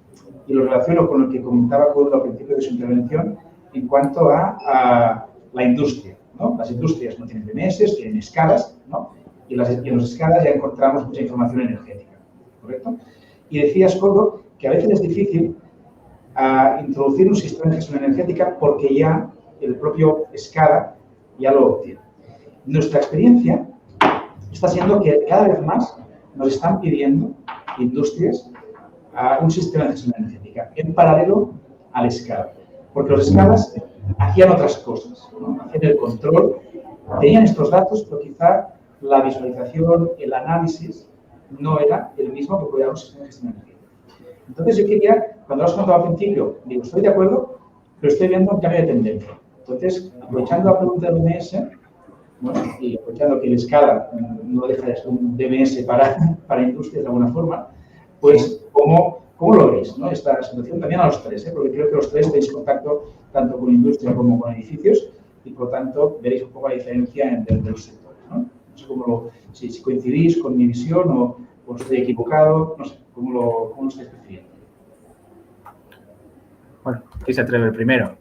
Y lo relaciono con lo que comentaba Koldo al principio de su intervención en cuanto a la industria, ¿no? Las industrias no tienen BMS, tienen escalas, ¿no? Y en las escalas ya encontramos mucha información energética, ¿correcto? Y decías, Koldo, que a veces es difícil introducir un sistema de gestión energética porque ya el propio escala ya lo obtiene. Nuestra experiencia está siendo que cada vez más nos están pidiendo industrias un sistema de gestión energética en paralelo al escala. Porque los escalas hacían otras cosas, ¿no? Hacían el control, tenían estos datos, pero quizá la visualización, el análisis no era el mismo que podía dar un sistema de gestión energética. Entonces yo quería, cuando lo has contado al principio, digo, estoy de acuerdo, pero estoy viendo un cambio de tendencia. Entonces, aprovechando la pregunta del BMS, bueno, y aprovechando que el escala no deja de ser un BMS para industrias de alguna forma, pues cómo ¿Cómo lo veis, ¿no? Esta situación también a los tres, porque creo que los tres tenéis contacto tanto con industria como con edificios y por lo tanto veréis un poco la diferencia entre los sectores, ¿no? No sé si coincidís con mi visión o estoy equivocado, no sé, ¿cómo lo estáis percibiendo? Bueno, ¿quién se atreve el primero?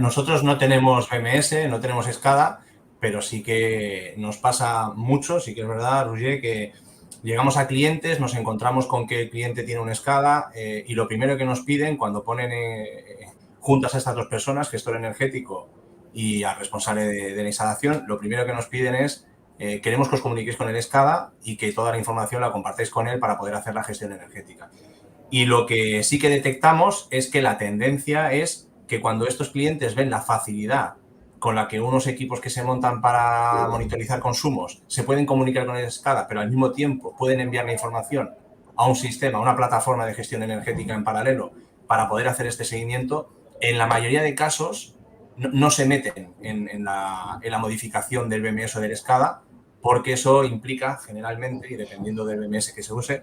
Nosotros no tenemos BMS, no tenemos SCADA, pero sí que nos pasa mucho, sí que es verdad, Roger, que llegamos a clientes, nos encontramos con que el cliente tiene un SCADA y lo primero que nos piden cuando ponen juntas a estas dos personas, gestor energético y al responsable de la instalación, lo primero que nos piden es queremos que os comuniquéis con el SCADA y que toda la información la compartáis con él para poder hacer la gestión energética. Y lo que sí que detectamos es que la tendencia es que cuando estos clientes ven la facilidad con la que unos equipos que se montan para monitorizar consumos se pueden comunicar con el SCADA, pero al mismo tiempo pueden enviar la información a un sistema, a una plataforma de gestión energética en paralelo para poder hacer este seguimiento, en la mayoría de casos no se meten en la modificación del BMS o del SCADA, porque eso implica generalmente, y dependiendo del BMS que se use,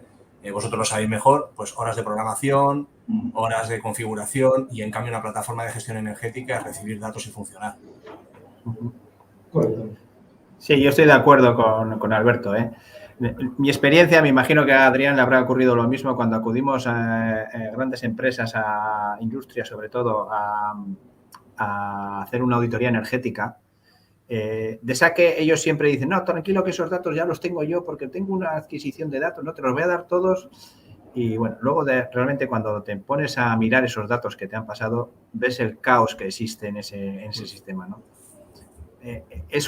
vosotros lo sabéis mejor, pues horas de programación, horas de configuración y en cambio una plataforma de gestión energética es recibir datos y funcionar. Correcto. Sí, yo estoy de acuerdo con Alberto. Mi experiencia, me imagino que a Adrián le habrá ocurrido lo mismo cuando acudimos a grandes empresas, a industria sobre todo, a hacer una auditoría energética. De saque ellos siempre dicen, no, tranquilo que esos datos ya los tengo yo porque tengo una adquisición de datos, no te los voy a dar todos. Y bueno, luego realmente cuando te pones a mirar esos datos que te han pasado, ves el caos que existe en ese sistema, ¿no? Es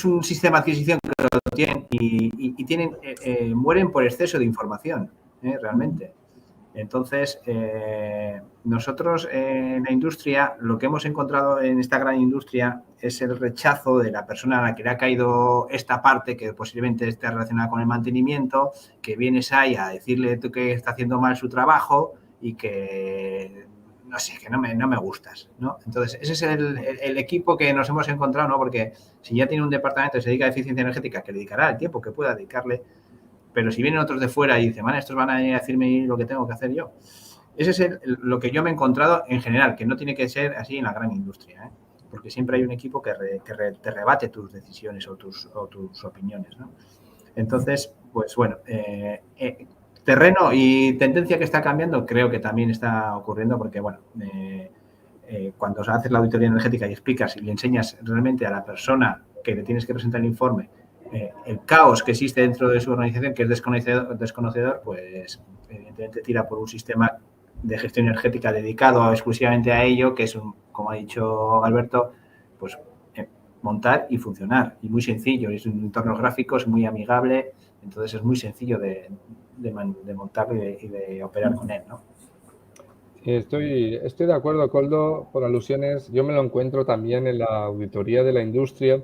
un sistema de adquisición que lo tienen y mueren por exceso de información, realmente. Entonces, nosotros en la industria, lo que hemos encontrado en esta gran industria es el rechazo de la persona a la que le ha caído esta parte que posiblemente esté relacionada con el mantenimiento, que vienes ahí a decirle tú que está haciendo mal su trabajo y que, no sé, que no me gustas, ¿no? Entonces, ese es el equipo que nos hemos encontrado, ¿no? Porque si ya tiene un departamento que se dedica a eficiencia energética, que le dedicará el tiempo que pueda dedicarle. Pero si vienen otros de fuera y dicen, vale, estos van a decirme lo que tengo que hacer yo. Ese es lo que yo me he encontrado en general, que no tiene que ser así en la gran industria, porque siempre hay un equipo que te rebate tus decisiones o tus opiniones, ¿no? Entonces, pues bueno, terreno y tendencia que está cambiando creo que también está ocurriendo porque, bueno, cuando haces la auditoría energética y explicas y le enseñas realmente a la persona que le tienes que presentar el informe el caos que existe dentro de su organización, que es desconocedor, pues evidentemente tira por un sistema de gestión energética dedicado exclusivamente a ello, que es, como ha dicho Alberto, pues montar y funcionar. Y muy sencillo, es un entorno gráfico, es muy amigable, entonces es muy sencillo de montarlo y de operar con él, ¿no? Estoy de acuerdo, Koldo, por alusiones. Yo me lo encuentro también en la auditoría de la industria.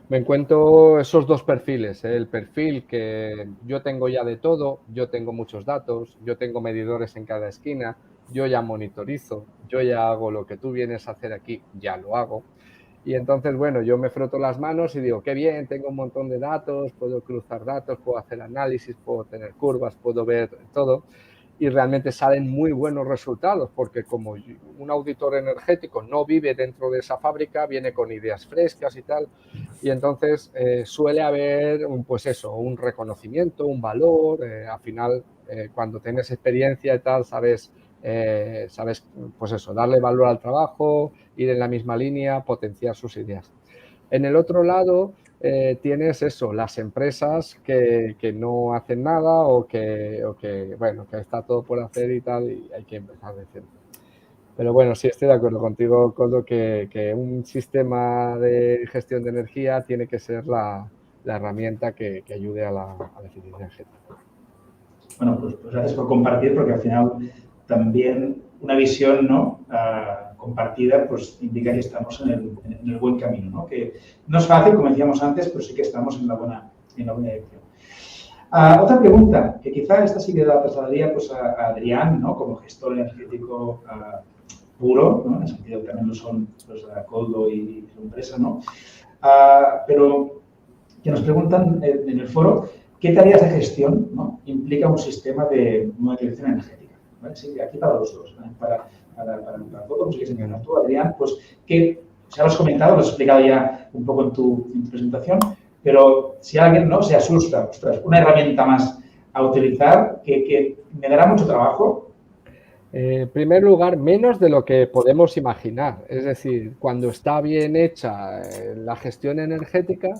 Me encuentro esos dos perfiles, el perfil que yo tengo ya de todo, yo tengo muchos datos, yo tengo medidores en cada esquina, yo ya monitorizo, yo ya hago lo que tú vienes a hacer aquí, ya lo hago. Y entonces, bueno, yo me froto las manos y digo, qué bien, tengo un montón de datos, puedo cruzar datos, puedo hacer análisis, puedo tener curvas, puedo ver todo. Y realmente salen muy buenos resultados porque como un auditor energético no vive dentro de esa fábrica, viene con ideas frescas y tal, y entonces suele haber pues eso, un reconocimiento, un valor, al final cuando tienes experiencia y tal, sabes pues eso, darle valor al trabajo, ir en la misma línea, potenciar sus ideas. En el otro lado, tienes eso, las empresas que no hacen nada o que, bueno, que está todo por hacer y tal, y hay que empezar de cero. Pero bueno, sí estoy de acuerdo contigo, Koldo, que un sistema de gestión de energía tiene que ser la herramienta que ayude a la eficiencia energética. Bueno, pues gracias por compartir, porque al final también una visión, ¿no? Compartida, pues indica que estamos en el buen camino, ¿no? Que no es fácil, como decíamos antes, pero sí que estamos en la buena dirección. Otra pregunta, que quizá esta sí que la trasladaría pues, a Adrián, ¿no? Como gestor energético puro, ¿no? En el sentido que también lo son pues, Koldo y su empresa, ¿no? Pero que nos preguntan en el foro ¿qué tareas de gestión, ¿no?, implica un sistema de monitorización energética? ¿Vale? Sí, aquí para los dos, ¿vale? Para todos, que se entienda tú, Adrián, pues que ya lo has comentado, lo has explicado ya un poco en tu presentación, pero si alguien, ¿no?, se asusta, ostras, una herramienta más a utilizar que me dará mucho trabajo. En primer lugar, menos de lo que podemos imaginar. Es decir, cuando está bien hecha la gestión energética,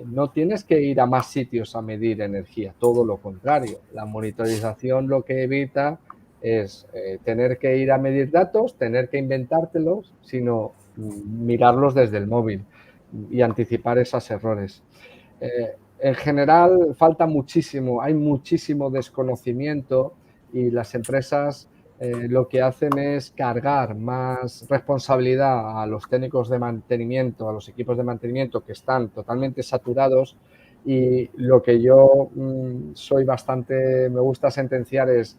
no tienes que ir a más sitios a medir energía, todo lo contrario. La monitorización lo que evita es tener que ir a medir datos, tener que inventártelos, sino mirarlos desde el móvil y anticipar esos errores. En general, falta muchísimo, hay muchísimo desconocimiento y las empresas lo que hacen es cargar más responsabilidad a los técnicos de mantenimiento, a los equipos de mantenimiento que están totalmente saturados, y lo que yo me gusta sentenciar es,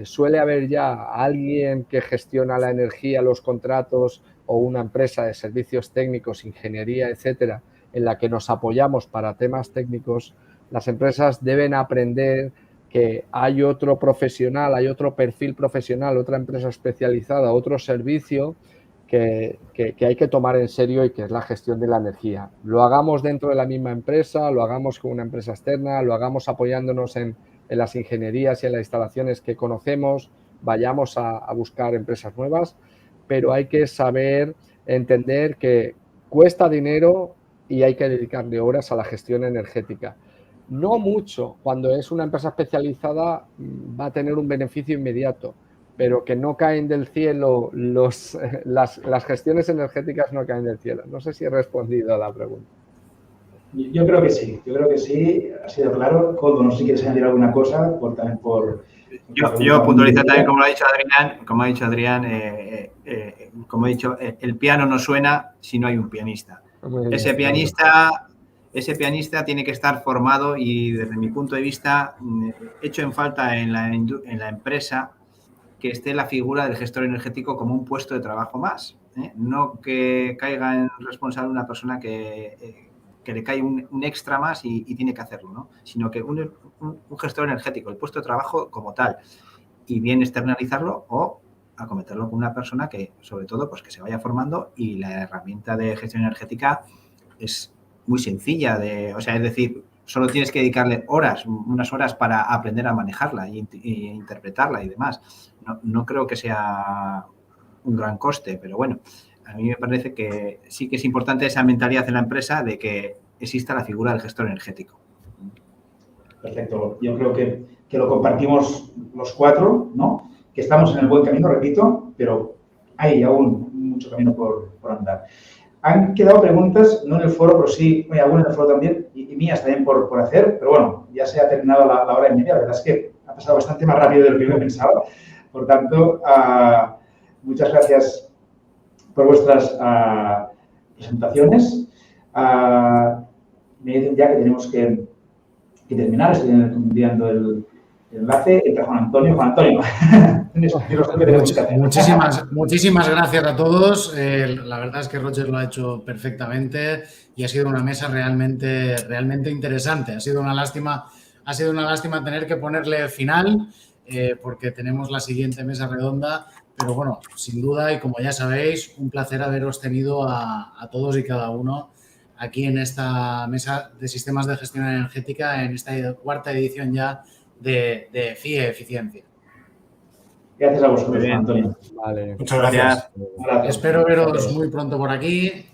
suele haber ya alguien que gestiona la energía, los contratos, o una empresa de servicios técnicos, ingeniería, etcétera, en la que nos apoyamos para temas técnicos. Las empresas deben aprender que hay otro profesional, hay otro perfil profesional, otra empresa especializada, otro servicio que hay que tomar en serio, y que es la gestión de la energía. Lo hagamos dentro de la misma empresa, lo hagamos con una empresa externa, lo hagamos apoyándonos en las ingenierías y en las instalaciones que conocemos, vayamos a buscar empresas nuevas, pero hay que saber entender que cuesta dinero y hay que dedicarle horas a la gestión energética. No mucho, cuando es una empresa especializada va a tener un beneficio inmediato, pero que no caen del cielo, las gestiones energéticas no caen del cielo. No sé si he respondido a la pregunta. Yo creo que sí, ha sido claro. Coldo, no sé si quieres añadir alguna cosa, Yo puntualizar también, como ha dicho Adrián, el piano no suena si no hay un pianista. Ese pianista tiene que estar formado, y desde mi punto de vista, hecho en falta en la empresa que esté la figura del gestor energético como un puesto de trabajo más, ¿eh? No que caiga en responsable una persona que le cae un extra más y tiene que hacerlo, ¿no? Sino que un gestor energético, el puesto de trabajo como tal, y bien externalizarlo o acometerlo con una persona que, sobre todo, pues que se vaya formando. Y la herramienta de gestión energética es muy sencilla, es decir, solo tienes que dedicarle unas horas para aprender a manejarla y interpretarla y demás. No creo que sea un gran coste, pero bueno, a mí me parece que sí que es importante esa mentalidad en la empresa de que exista la figura del gestor energético. Perfecto. Yo creo que lo compartimos los cuatro, ¿no? Que estamos en el buen camino, repito, pero hay aún mucho camino por andar. Han quedado preguntas, no en el foro, pero sí, algunas en el foro también, y mías también por hacer, pero bueno, ya se ha terminado la hora y media. La verdad es que ha pasado bastante más rápido de lo que yo pensaba. Por tanto, muchas gracias por vuestras presentaciones. Me dicen ya que tenemos que terminar. Estoy enviando el enlace. Entra Juan Antonio. Muchísimas gracias a todos. La verdad es que Roger lo ha hecho perfectamente y ha sido una mesa realmente interesante. Ha sido una lástima tener que ponerle final porque tenemos la siguiente mesa redonda. Pero bueno, sin duda, y como ya sabéis, un placer haberos tenido a todos y cada uno aquí en esta mesa de sistemas de gestión energética, en esta cuarta edición ya de FIE Eficiencia. Gracias a vosotros, Antonio. Vale. Muchas gracias. Espero veros muy pronto por aquí